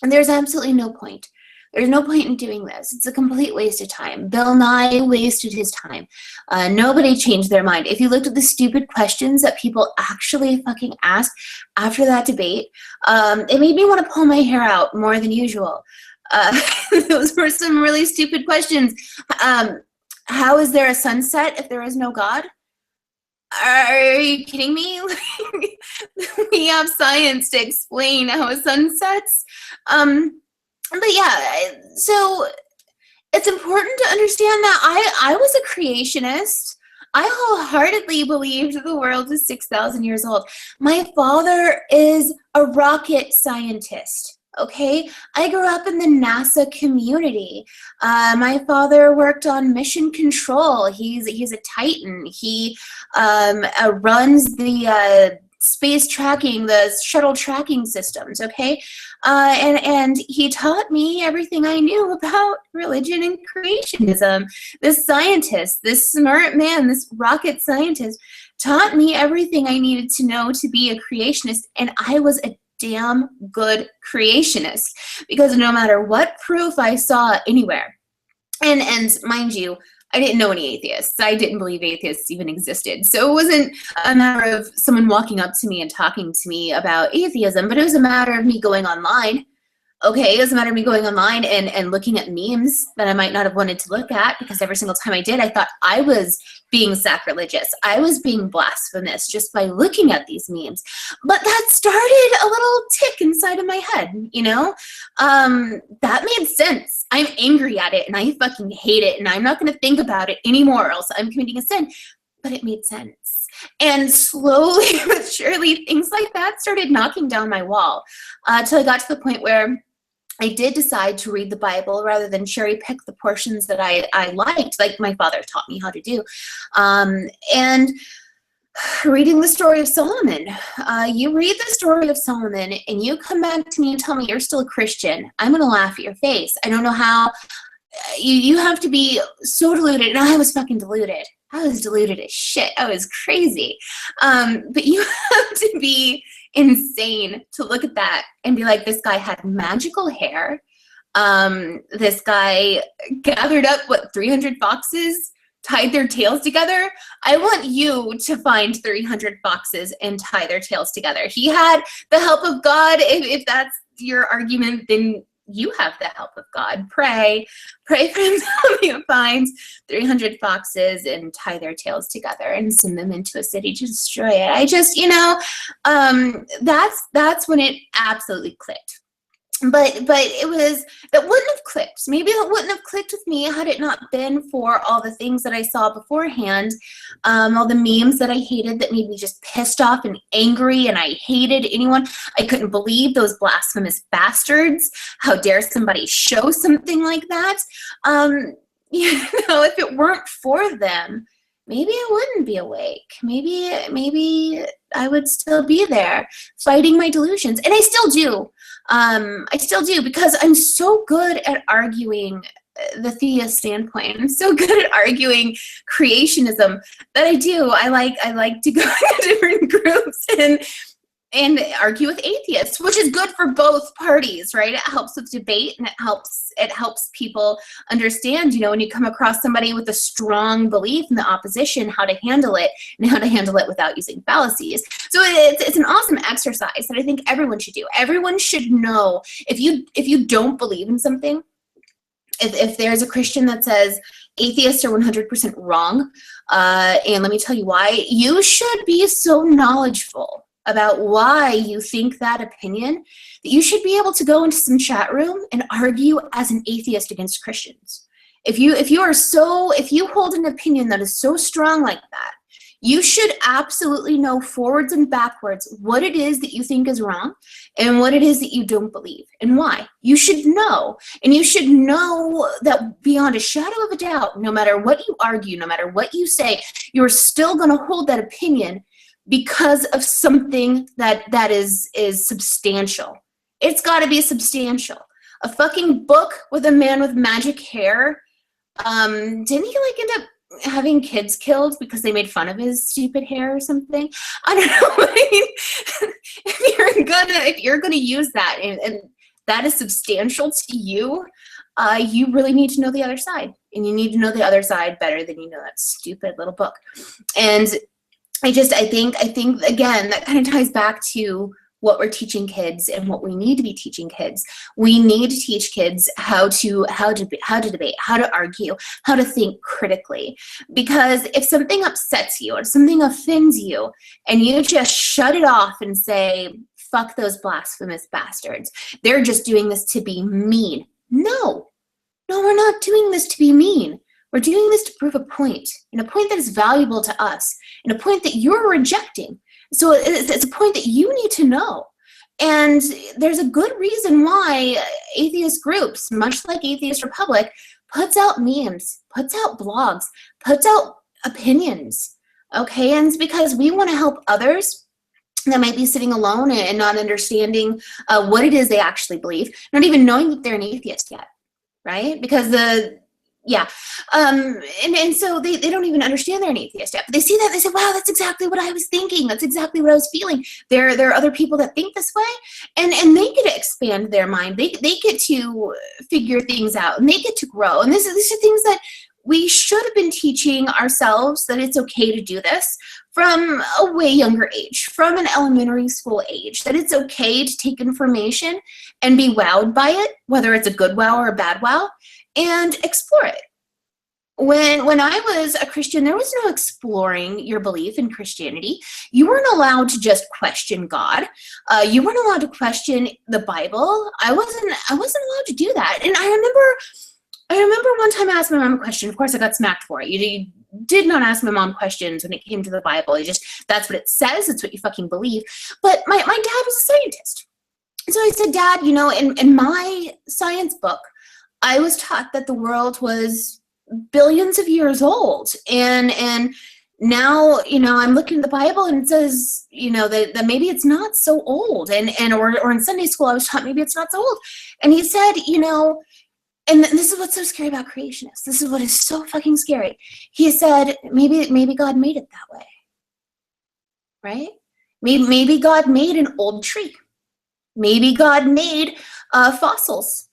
and there's absolutely no point. There's no point in doing this. It's a complete waste of time. Bill Nye wasted his time. Nobody changed their mind. If you looked at the stupid questions that people actually fucking asked after that debate, it made me want to pull my hair out more than usual. Those were some really stupid questions. How is there a sunset if there is no God? Are you kidding me? We have science to explain how a sun sets. But yeah, so it's important to understand that I was a creationist. I wholeheartedly believed the world is 6,000 years old. My father is a rocket scientist, okay? I grew up in the NASA community. My father worked on mission control. He's a Titan. He runs the space tracking, the shuttle tracking systems, okay? And he taught me everything I knew about religion and creationism. This scientist, this smart man, this rocket scientist taught me everything I needed to know to be a creationist, and I was a damn good creationist, because no matter what proof I saw anywhere, and mind you, I didn't know any atheists. I didn't believe atheists even existed. So it wasn't a matter of someone walking up to me and talking to me about atheism, but it was a matter of me going online. Okay, it was a matter of me going online and looking at memes that I might not have wanted to look at, because every single time I did, I thought I was being sacrilegious. I was being blasphemous just by looking at these memes. But that started a little tick inside of my head, you know? That made sense. I'm angry at it and I fucking hate it, and I'm not gonna think about it anymore, else I'm committing a sin. But it made sense. And slowly but surely, things like that started knocking down my wall, till I got to the point where I did decide to read the Bible rather than cherry pick the portions that I liked, like my father taught me how to do. And reading the story of Solomon, you read the story of Solomon and you come back to me and tell me you're still a Christian, I'm going to laugh at your face. I don't know how. You have to be so deluded, and I was fucking deluded. I was deluded as shit. I was crazy. But you have to be insane to look at that and be like, this guy had magical hair. This guy gathered up, 300 foxes, tied their tails together. I want you to find 300 foxes and tie their tails together. He had the help of God. If that's your argument, then you have the help of God. Pray for him to find 300 foxes and tie their tails together and send them into a city to destroy it. I just, that's when it absolutely clicked. But it was, that wouldn't have clicked. Maybe that wouldn't have clicked with me had it not been for all the things that I saw beforehand, all the memes that I hated that made me just pissed off and angry, and I hated anyone. I couldn't believe those blasphemous bastards. How dare somebody show something like that? If it weren't for them, maybe I wouldn't be awake. Maybe I would still be there fighting my delusions. And I still do. I still do, because I'm so good at arguing the theist standpoint. I'm so good at arguing creationism that I do. I like to go to different groups and argue with atheists, which is good for both parties, right? It helps with debate, and it helps people understand, when you come across somebody with a strong belief in the opposition, how to handle it, and how to handle it without using fallacies. So it's an awesome exercise that I think everyone should do. Everyone should know, if you don't believe in something, if there's a Christian that says atheists are 100% wrong, and let me tell you why, you should be so knowledgeable about why you think that opinion that you should be able to go into some chat room and argue as an atheist against Christians. If you hold an opinion that is so strong like that, you should absolutely know forwards and backwards what it is that you think is wrong and what it is that you don't believe and why. You should know, and you should know that beyond a shadow of a doubt, no matter what you argue, no matter what you say, you're still going to hold that opinion because of something that is substantial. It's got to be substantial. A fucking book with a man with magic hair. Didn't he end up having kids killed because they made fun of his stupid hair or something? I don't know. I mean, if you're gonna use that and that is substantial to you, you really need to know the other side, and you need to know the other side better than you know that stupid little book. And I think again, that kind of ties back to what we're teaching kids and what we need to be teaching kids. We need to teach kids how to debate, how to argue, how to think critically. Because if something upsets you or something offends you and you just shut it off and say, fuck those blasphemous bastards, they're just doing this to be mean. No, we're not doing this to be mean. We're doing this to prove a point, and a point that is valuable to us, and a point that you're rejecting. So it's a point that you need to know. And there's a good reason why atheist groups, much like Atheist Republic, puts out memes, puts out blogs, puts out opinions, okay? And it's because we want to help others that might be sitting alone and not understanding what it is they actually believe, not even knowing that they're an atheist yet, right? Because and so they don't even understand they're an atheist yet. But they see that, they say, wow, that's exactly what I was thinking. That's exactly what I was feeling. There are other people that think this way, and they get to expand their mind. They get to figure things out, and they get to grow. And these are things that we should have been teaching ourselves, that it's okay to do this from a way younger age, from an elementary school age, that it's okay to take information and be wowed by it, whether it's a good wow or a bad wow, and explore it. When I was a Christian, there was no exploring your belief in Christianity. You weren't allowed to just question God. You weren't allowed to question the Bible. I wasn't allowed to do that. And I remember one time I asked my mom a question. Of course, I got smacked for it. You did not ask my mom questions when it came to the Bible. That's what it says. It's what you fucking believe. But my dad was a scientist. So I said, Dad, in my science book, I was taught that the world was billions of years old. And now, I'm looking at the Bible and it says, that maybe it's not so old. Or in Sunday school, I was taught maybe it's not so old. And he said, and this is what's so scary about creationists. This is what is so fucking scary. He said, maybe God made it that way, right? Maybe God made an old tree. Maybe God made fossils.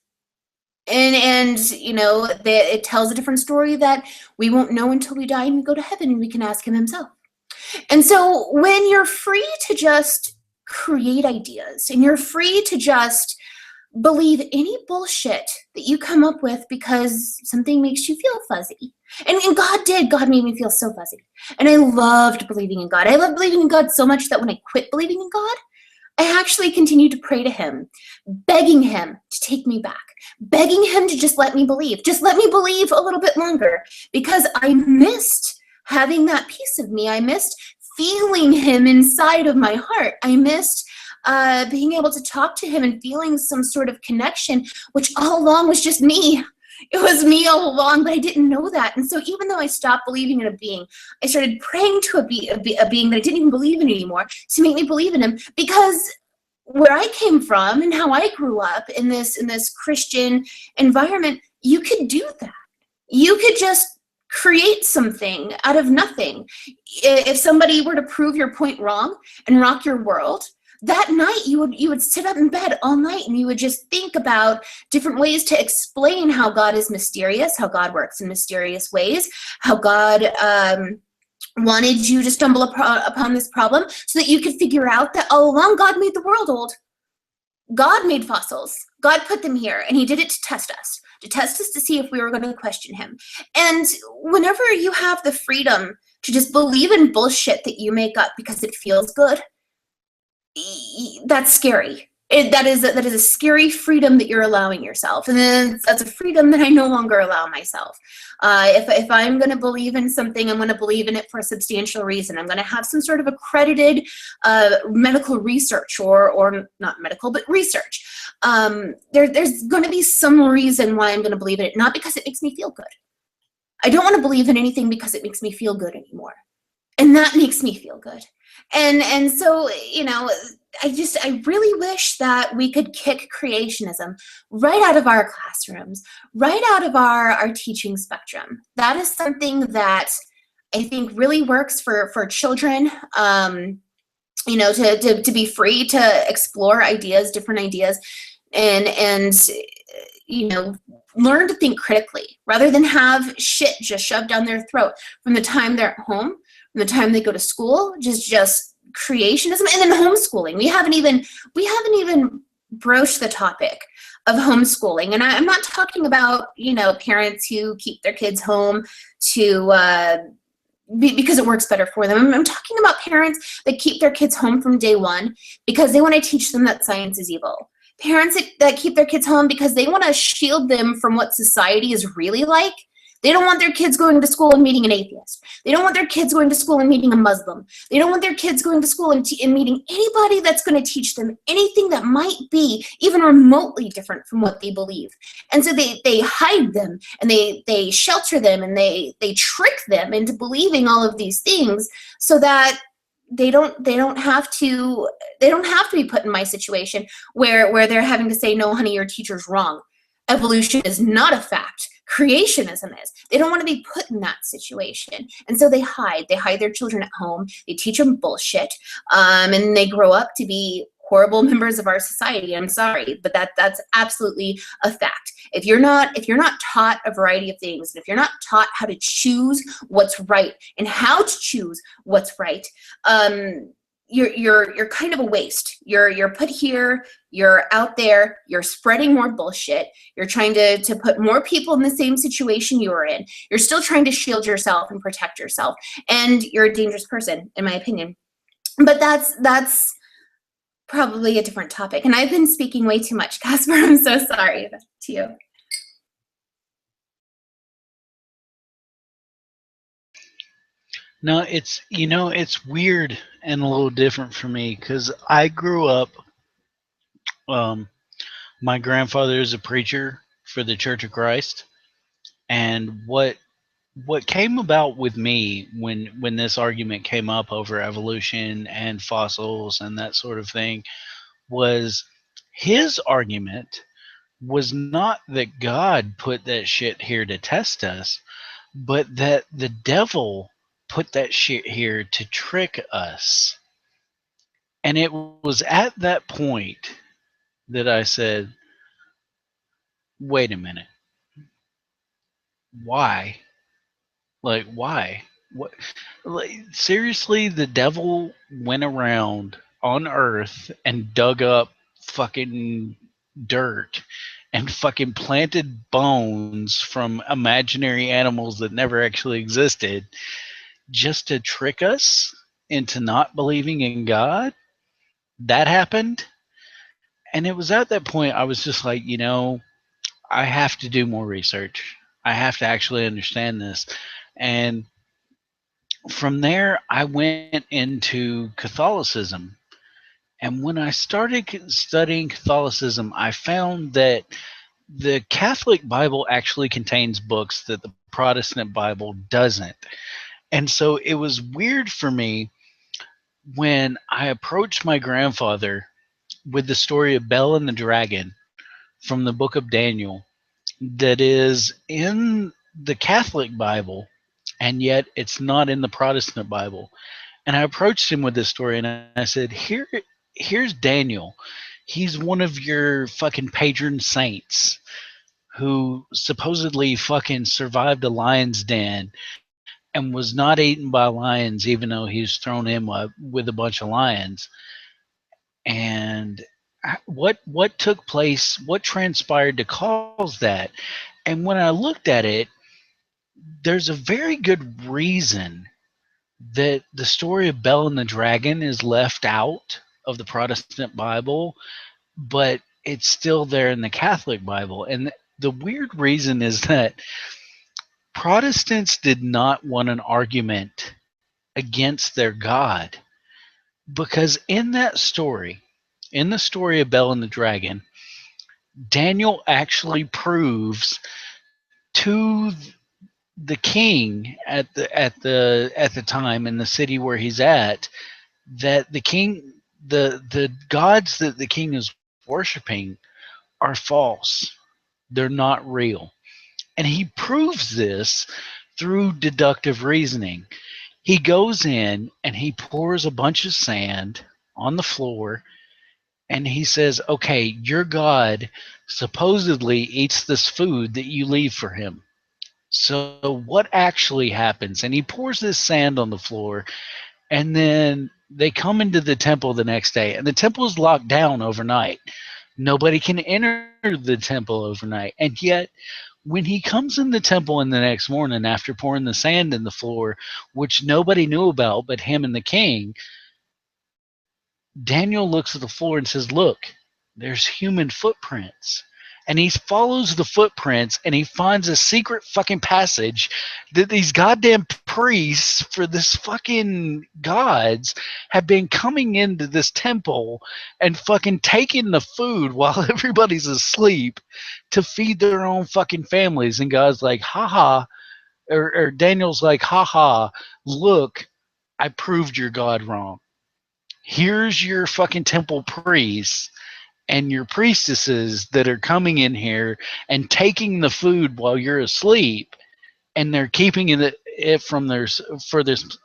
And it tells a different story that we won't know until we die and we go to heaven and we can ask him himself. And so when you're free to just create ideas and you're free to just believe any bullshit that you come up with because something makes you feel fuzzy. And God made me feel so fuzzy. And I loved believing in God. I loved believing in God so much that when I quit believing in God, I actually continued to pray to him, begging him to take me back, begging him to just let me believe a little bit longer, because I missed having that piece of me. I missed feeling him inside of my heart. I missed being able to talk to him and feeling some sort of connection, which all along was just me. It was me all along, but I didn't know that. And so even though I stopped believing in a being, I started praying to a being that I didn't even believe in anymore to make me believe in him. Because where I came from and how I grew up in this Christian environment, you could do that. You could just create something out of nothing. If somebody were to prove your point wrong and rock your world, that night you would sit up in bed all night and you would just think about different ways to explain how God is mysterious, how God works in mysterious ways, how God wanted you to stumble upon this problem so that you could figure out that all along God made the world old. God made fossils. God put them here, and he did it to test us to see if we were going to question him. And whenever you have the freedom to just believe in bullshit that you make up because it feels good, that's scary. That is a scary freedom that you're allowing yourself, and then that's a freedom that I no longer allow myself. If I'm going to believe in something, I'm going to believe in it for a substantial reason. I'm going to have some sort of accredited medical research, or not medical, but research. There's going to be some reason why I'm going to believe in it, not because it makes me feel good. I don't want to believe in anything because it makes me feel good anymore, and that makes me feel good. And so, I really wish that we could kick creationism right out of our classrooms, right out of our teaching spectrum. That is something that I think really works for children, to be free to explore ideas, different ideas, and learn to think critically rather than have shit just shoved down their throat from the time they're at home, from the time they go to school, just creationism, and then homeschooling. We haven't even broached the topic of homeschooling. And I'm not talking about, parents who keep their kids home because it works better for them. I'm talking about parents that keep their kids home from day one because they want to teach them that science is evil. Parents that keep their kids home because they want to shield them from what society is really like. They don't want their kids going to school and meeting an atheist. They don't want their kids going to school and meeting a Muslim. They don't want their kids going to school and meeting anybody that's going to teach them anything that might be even remotely different from what they believe. And so they hide them, and they shelter them, and they trick them into believing all of these things so that they don't have to be put in my situation where they're having to say, no, honey, your teacher's wrong. Evolution is not a fact. Creationism is. They don't want to be put in that situation. And so they hide their children at home. They teach them bullshit. And they grow up to be horrible members of our society. I'm sorry, but that's absolutely a fact. If you're not taught a variety of things, and if you're not taught how to choose what's right and how to choose what's right, you're kind of a waste. You're put here, you're out there, you're spreading more bullshit, you're trying to put more people in the same situation you are in. You're still trying to shield yourself and protect yourself, and you're a dangerous person, in my opinion. But that's probably a different topic, and I've been speaking way too much, Casper. I'm so sorry to you. No, it's weird and a little different for me because I grew up. My grandfather is a preacher for the Church of Christ, and what came about with me when this argument came up over evolution and fossils and that sort of thing was his argument was not that God put that shit here to test us, but that the devil put that shit here to trick us. And it was at that point that I said, wait a minute. Why? Like, why? What? Like, seriously, the devil went around on Earth and dug up fucking dirt and fucking planted bones from imaginary animals that never actually existed just to trick us into not believing in God? That happened. And it was at that point I was just like, I have to do more research. I have to actually understand this. And from there, I went into Catholicism. And when I started studying Catholicism, I found that the Catholic Bible actually contains books that the Protestant Bible doesn't. And so it was weird for me when I approached my grandfather with the story of Bel and the Dragon from the book of Daniel that is in the Catholic Bible, and yet it's not in the Protestant Bible. And I approached him with this story, and I said, here's Daniel. He's one of your fucking patron saints who supposedly fucking survived a lion's den and was not eaten by lions, even though he was thrown in with a bunch of lions. And what took place, what transpired to cause that? And when I looked at it, there's a very good reason that the story of Bel and the Dragon is left out of the Protestant Bible, but it's still there in the Catholic Bible. And the weird reason is that Protestants did not want an argument against their God, because in that story, in the story of Bel and the Dragon, Daniel actually proves to the king at the time in the city where he's at that the gods that the king is worshiping are false. They're not real. And he proves this through deductive reasoning. He goes in and he pours a bunch of sand on the floor, and he says, okay, your God supposedly eats this food that you leave for him. So what actually happens? And he pours this sand on the floor, and then they come into the temple the next day, and the temple is locked down overnight. Nobody can enter the temple overnight. And yet, when he comes in the temple in the next morning after pouring the sand in the floor, which nobody knew about but him and the king, Daniel looks at the floor and says, look, there's human footprints. And he follows the footprints and he finds a secret fucking passage that these goddamn priests for this fucking gods have been coming into this temple and fucking taking the food while everybody's asleep to feed their own fucking families. And God's like, haha, or Daniel's like, haha, look, I proved your God wrong. Here's your fucking temple priests and your priestesses that are coming in here and taking the food while you're asleep, and they're keeping it from their for this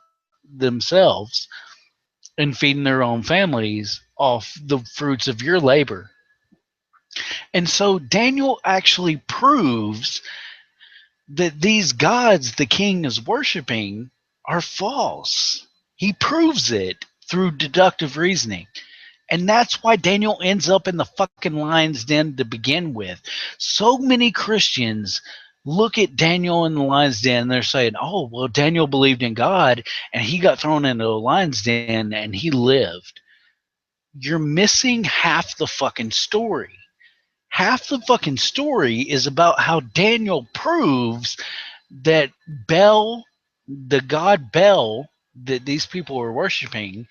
themselves and feeding their own families off the fruits of your labor. And so Daniel actually proves that these gods the king is worshiping are false. He proves it through deductive reasoning. And that's why Daniel ends up in the fucking lion's den to begin with. So many Christians look at Daniel in the lion's den and they're saying, oh, well, Daniel believed in God and he got thrown into the lion's den and he lived. You're missing half the fucking story. Half the fucking story is about how Daniel proves that Bel, the god Bel that these people are worshiping,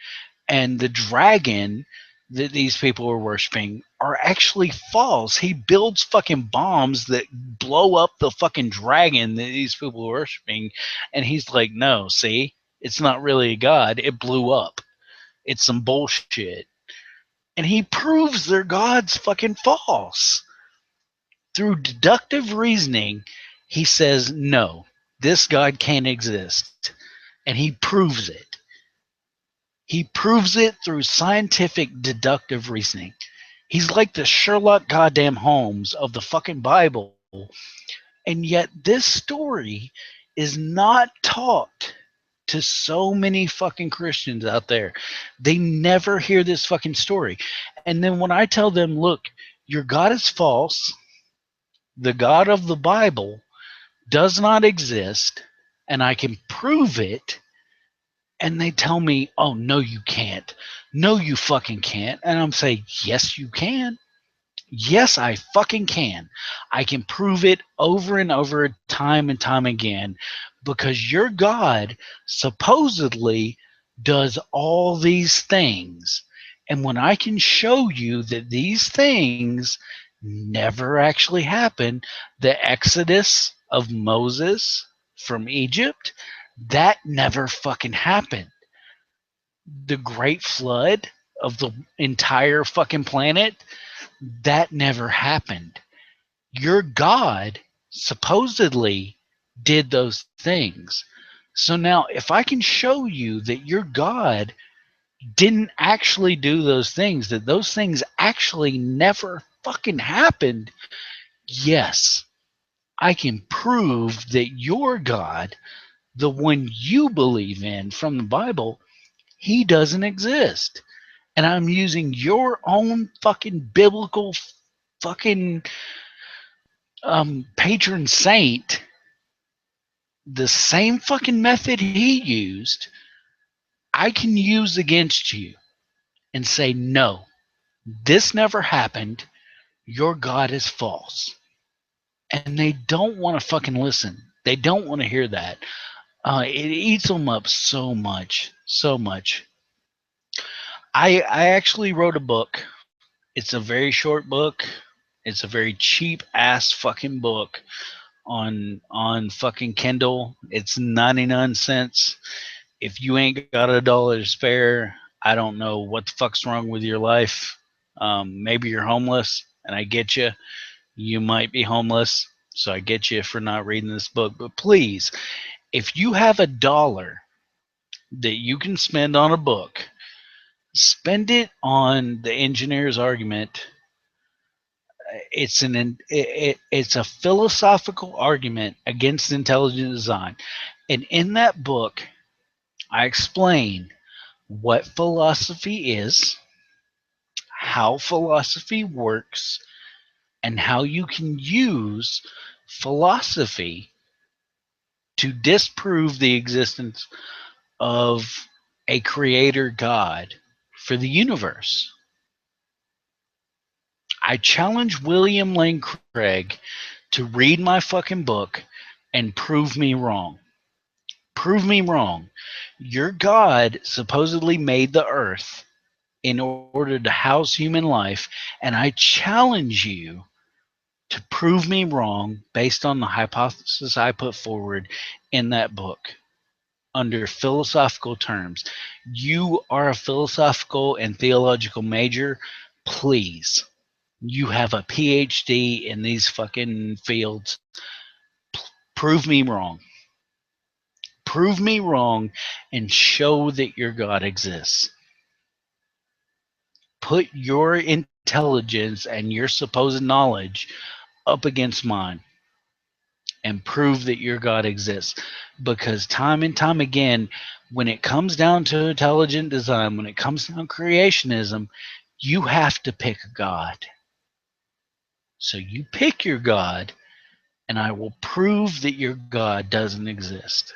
and the dragon that these people are worshiping are actually false. He builds fucking bombs that blow up the fucking dragon that these people are worshiping, and he's like, no, see, it's not really a god. It blew up. It's some bullshit. And he proves their god's fucking false. Through deductive reasoning, he says, no, this God can't exist. And he proves it. He proves it through scientific deductive reasoning. He's like the Sherlock goddamn Holmes of the fucking Bible. And yet this story is not taught to so many fucking Christians out there. They never hear this fucking story. And then when I tell them, look, your God is false, the God of the Bible does not exist, and I can prove it, and they tell me, oh, no, you can't. No, you fucking can't. And I'm saying, yes, you can. Yes, I fucking can. I can prove it over and over, time and time again, because your God supposedly does all these things. And when I can show you that these things never actually happened, the Exodus of Moses from Egypt, that never fucking happened. The Great Flood of the entire fucking planet, that never happened. Your God supposedly did those things. So now, if I can show you that your God didn't actually do those things, that those things actually never fucking happened, yes, I can prove that your God, the one you believe in from the Bible, he doesn't exist. And I'm using your own fucking biblical fucking patron saint, the same fucking method he used, I can use against you and say, no, this never happened. Your God is false. And they don't want to fucking listen. They don't want to hear that. It eats them up so much, so much. I actually wrote a book. It's a very short book. It's a very cheap ass fucking book on fucking Kindle. It's 99 cents. If you ain't got $1 to spare, I don't know what the fuck's wrong with your life. Maybe you're homeless, and I get you. You might be homeless, so I get you for not reading this book. But please, if you have $1 that you can spend on a book, spend it on the engineer's argument. It's a philosophical argument against intelligent design, and in that book, I explain what philosophy is, how philosophy works, and how you can use philosophy to disprove the existence of a creator God for the universe. I challenge William Lane Craig to read my fucking book and prove me wrong. Prove me wrong. Your God supposedly made the earth in order to house human life, and I challenge you to prove me wrong based on the hypothesis I put forward in that book. under philosophical terms. You are a philosophical and theological major. Please, you have a PhD in these fucking fields. Prove me wrong. Prove me wrong and show that your God exists. Put your intelligence and your supposed knowledge up against mine and prove that your God exists. Because time and time again, when it comes down to intelligent design, when it comes down to creationism, you have to pick a God. So you pick your God, and I will prove that your God doesn't exist.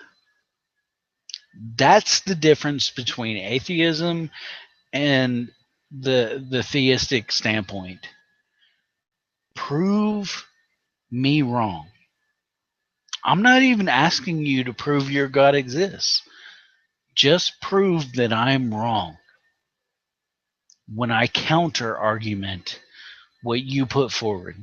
That's the difference between atheism and the theistic standpoint. Prove me wrong. I'm not even asking you to prove your God exists. Just prove that I'm wrong when I counter argument what you put forward.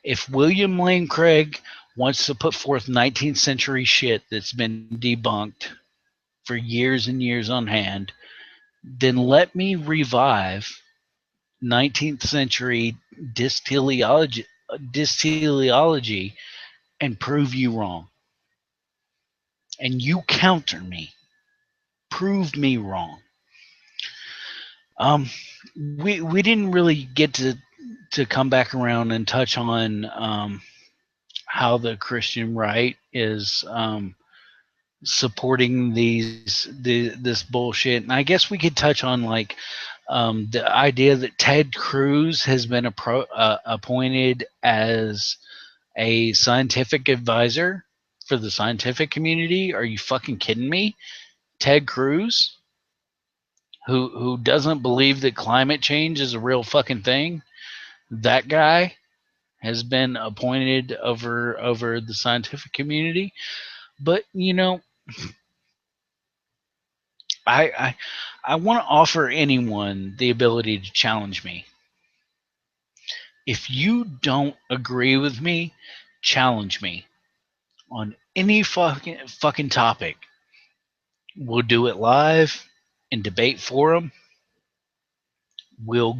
If William Lane Craig wants to put forth 19th century shit that's been debunked for years and years on hand, then let me revive 19th century dysteleology and prove you wrong. And you counter me. Prove me wrong. We didn't really get to come back around and touch on how the Christian right is supporting this bullshit, and I guess we could touch on like the idea that Ted Cruz has been appointed as a scientific advisor for the scientific community. Are you fucking kidding me? Ted Cruz, who doesn't believe that climate change is a real fucking thing, that guy has been appointed over the scientific community. But you know, I want to offer anyone the ability to challenge me. If you don't agree with me, challenge me on any fucking topic. We'll do it live in debate forum. We'll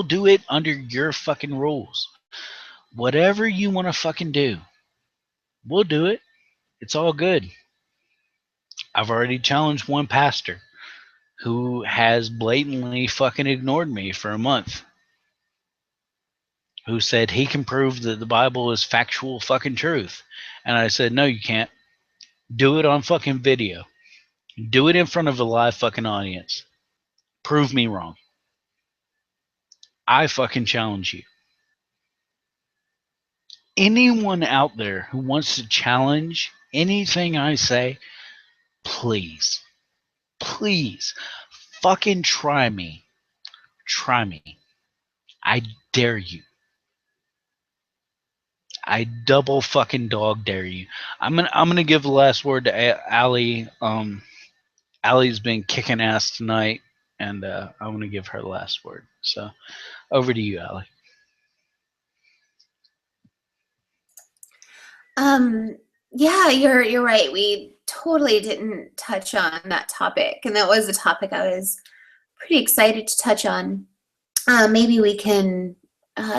do it under your fucking rules. Whatever you want to fucking do, we'll do it. It's all good. I've already challenged one pastor who has blatantly fucking ignored me for a month, who said he can prove that the Bible is factual fucking truth. And I said, no, you can't. Do it on fucking video. Do it in front of a live fucking audience. Prove me wrong. I fucking challenge you. Anyone out there who wants to challenge anything I say, please, please, fucking try me. Try me. I dare you. I double fucking dog dare you. I'm gonna give the last word to Allie. Allie's been kicking ass tonight, and I'm gonna give her the last word. So over to you, Allie. Yeah, you're right. We totally didn't touch on that topic, and that was a topic I was pretty excited to touch on. Maybe we can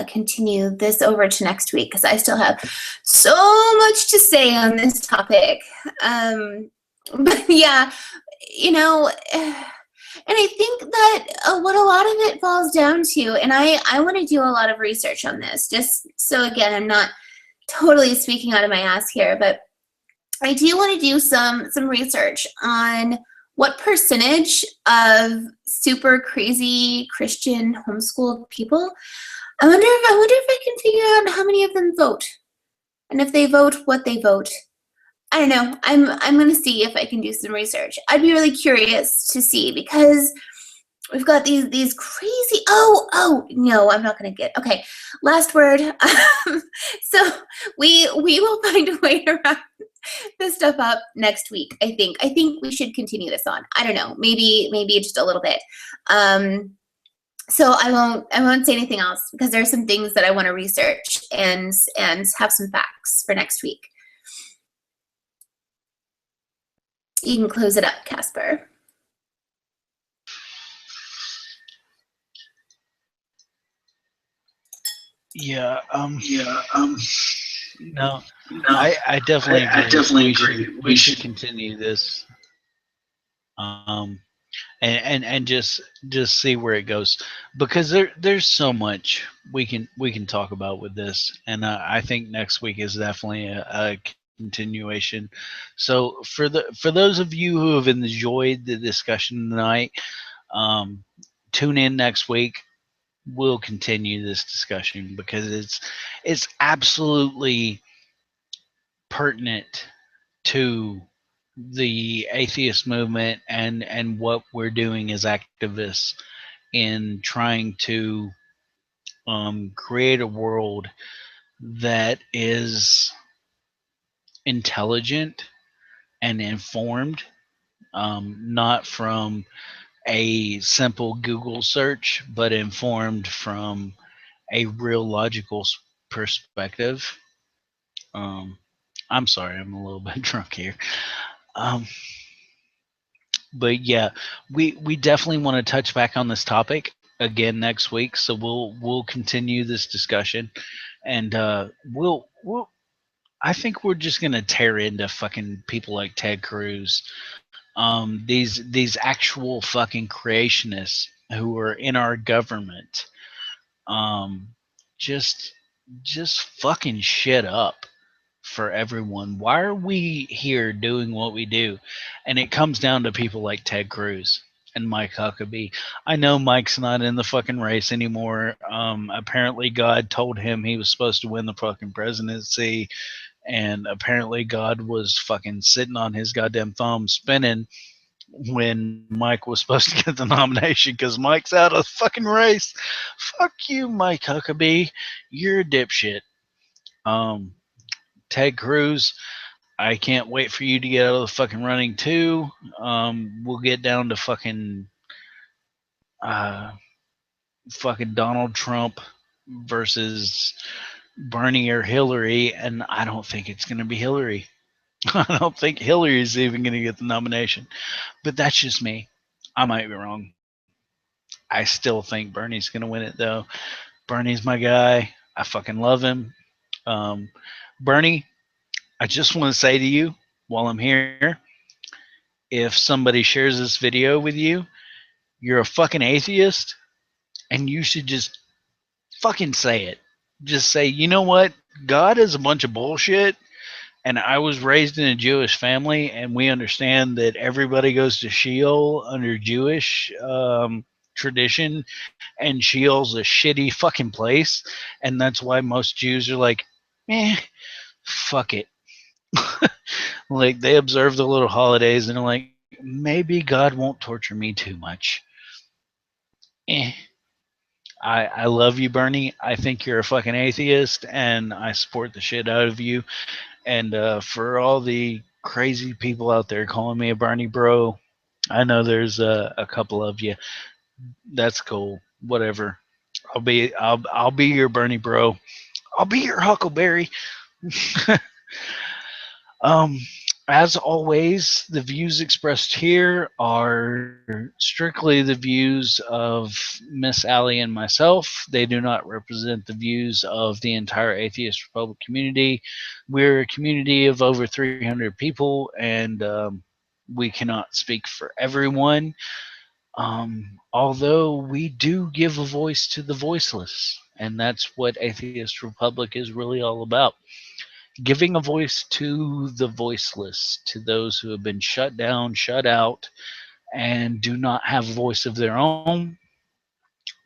continue this over to next week because I still have so much to say on this topic. But yeah, you know, and I think that what a lot of it falls down to, and I want to do a lot of research on this, just so again, I'm not totally speaking out of my ass here, but I do want to do some research on what percentage of super crazy Christian homeschooled people. I wonder if I can figure out how many of them vote, and if they vote, what they vote. I don't know. I'm gonna see if I can do some research. I'd be really curious to see, because we've got these crazy. Oh no, I'm not gonna get. Okay, last word. So we will find a way to wrap this stuff up next week. I think we should continue this on. I don't know. Maybe just a little bit. So I won't say anything else, because there's some things that I want to research and have some facts for next week. You can close it up, Casper. Yeah. Yeah. No, No, I definitely I agree. definitely agree. We should continue this. And just see where it goes, because there's so much we can talk about with this, and I think next week is definitely a continuation. So for those of you who have enjoyed the discussion tonight, um, tune in next week. We'll continue this discussion because it's absolutely pertinent to the atheist movement and what we're doing as activists in trying to create a world that is intelligent and informed, not from a simple Google search, but informed from a real logical perspective. Um, I'm sorry, I'm a little bit drunk here. Um, but yeah, we definitely want to touch back on this topic again next week. So we'll continue this discussion, and we'll I think we're just gonna tear into fucking people like Ted Cruz, these actual fucking creationists who are in our government, um, just just fucking shit up for everyone. Why are we here doing what we do? And it comes down to people like Ted Cruz and Mike Huckabee. I know Mike's not in the fucking race anymore. Apparently, God told him he was supposed to win the fucking presidency, and apparently, God was fucking sitting on his goddamn thumb spinning when Mike was supposed to get the nomination because Mike's out of the fucking race. Fuck you, Mike Huckabee. You're a dipshit. Um, Ted Cruz, I can't wait for you to get out of the fucking running too. We'll get down to uh, fucking Donald Trump versus Bernie or Hillary, and I don't think it's going to be Hillary. I don't think Hillary is even going to get the nomination, but that's just me. I might be wrong. I still think Bernie's going to win it though. Bernie's my guy. I fucking love him. Um, Bernie, I just want to say to you while I'm here, if somebody shares this video with you, you're a fucking atheist, and you should just fucking say it. Just say, you know what? God is a bunch of bullshit, and I was raised in a Jewish family, and we understand that everybody goes to Sheol under Jewish tradition, and Sheol's a shitty fucking place, and that's why most Jews are like, fuck it. Like, they observe the little holidays, and they're like, maybe God won't torture me too much. Eh. I love you, Bernie. I think you're a fucking atheist, and I support the shit out of you. And for all the crazy people out there calling me a Bernie bro, I know there's a couple of you. That's cool. Whatever. I'll be your Bernie bro. I'll be your Huckleberry. um, as always, the views expressed here are strictly the views of Miss Allie and myself. They do not represent the views of the entire Atheist Republic community. We're a community of over 300 people, and we cannot speak for everyone. Although we do give a voice to the voiceless, and that's what Atheist Republic is really all about. Giving a voice to the voiceless, to those who have been shut down, shut out, and do not have a voice of their own.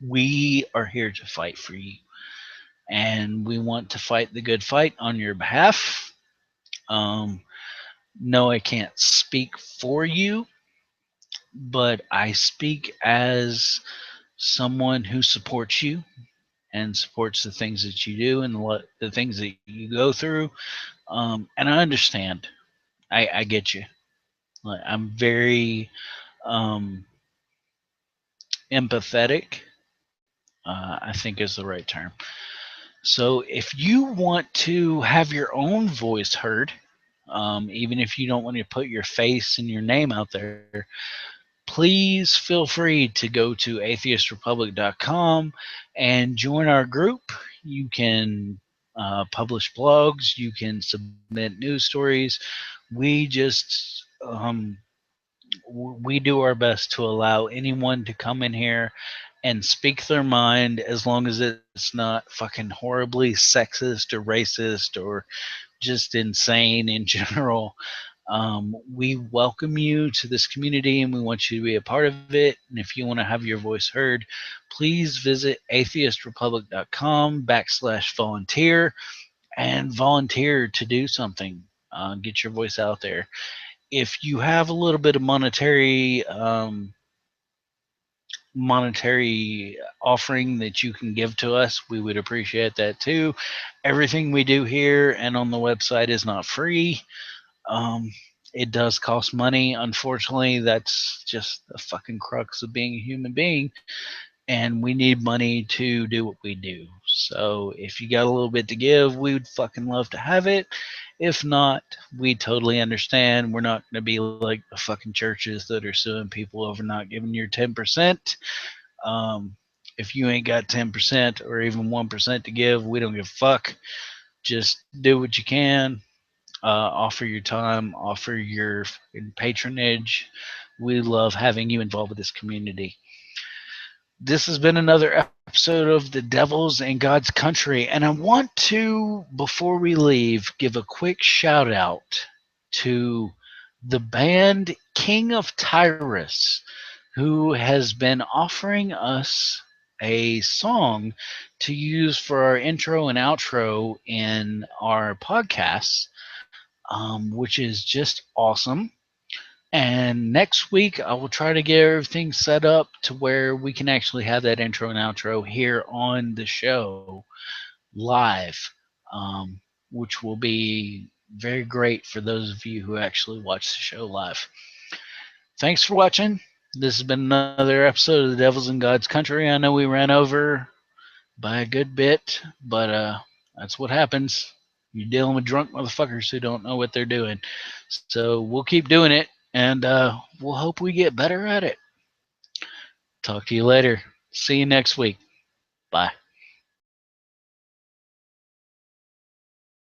We are here to fight for you, and we want to fight the good fight on your behalf. Um, no, I can't speak for you, but I speak as someone who supports you and supports the things that you do and the things that you go through. And I understand. I get you. Like, I'm very um, empathetic, I think is the right term. So if you want to have your own voice heard, even if you don't want to put your face and your name out there, please feel free to go to atheistrepublic.com and join our group. You can publish blogs, you can submit news stories. We just we do our best to allow anyone to come in here and speak their mind, as long as it's not fucking horribly sexist or racist or just insane in general. We welcome you to this community and we want you to be a part of it. And if you want to have your voice heard, please visit atheistrepublic.com/volunteer and volunteer to do something. Get your voice out there. If you have a little bit of monetary offering that you can give to us, we would appreciate that too. Everything we do here and on the website is not free. Um, it does cost money. Unfortunately, that's just the fucking crux of being a human being. And we need money to do what we do. So if you got a little bit to give, we would fucking love to have it. If not, we totally understand. We're not going to be like the fucking churches that are suing people over not giving your 10%. Um, if you ain't got 10% or even 1% to give, we don't give a fuck. Just do what you can. Offer your time, offer your patronage. We love having you involved with this community. This has been another episode of The Devils in God's Country, and I want to, before we leave, give a quick shout out to the band King of Tyrus, who has been offering us a song to use for our intro and outro in our podcasts, which is just awesome. And next week, I will try to get everything set up to where we can actually have that intro and outro here on the show live, um, which will be very great for those of you who actually watch the show live. Thanks for watching. This has been another episode of The Devils in God's Country. I know we ran over by a good bit, but that's what happens. You're dealing with drunk motherfuckers who don't know what they're doing. So we'll keep doing it, and we'll hope we get better at it. Talk to you later. See you next week. Bye.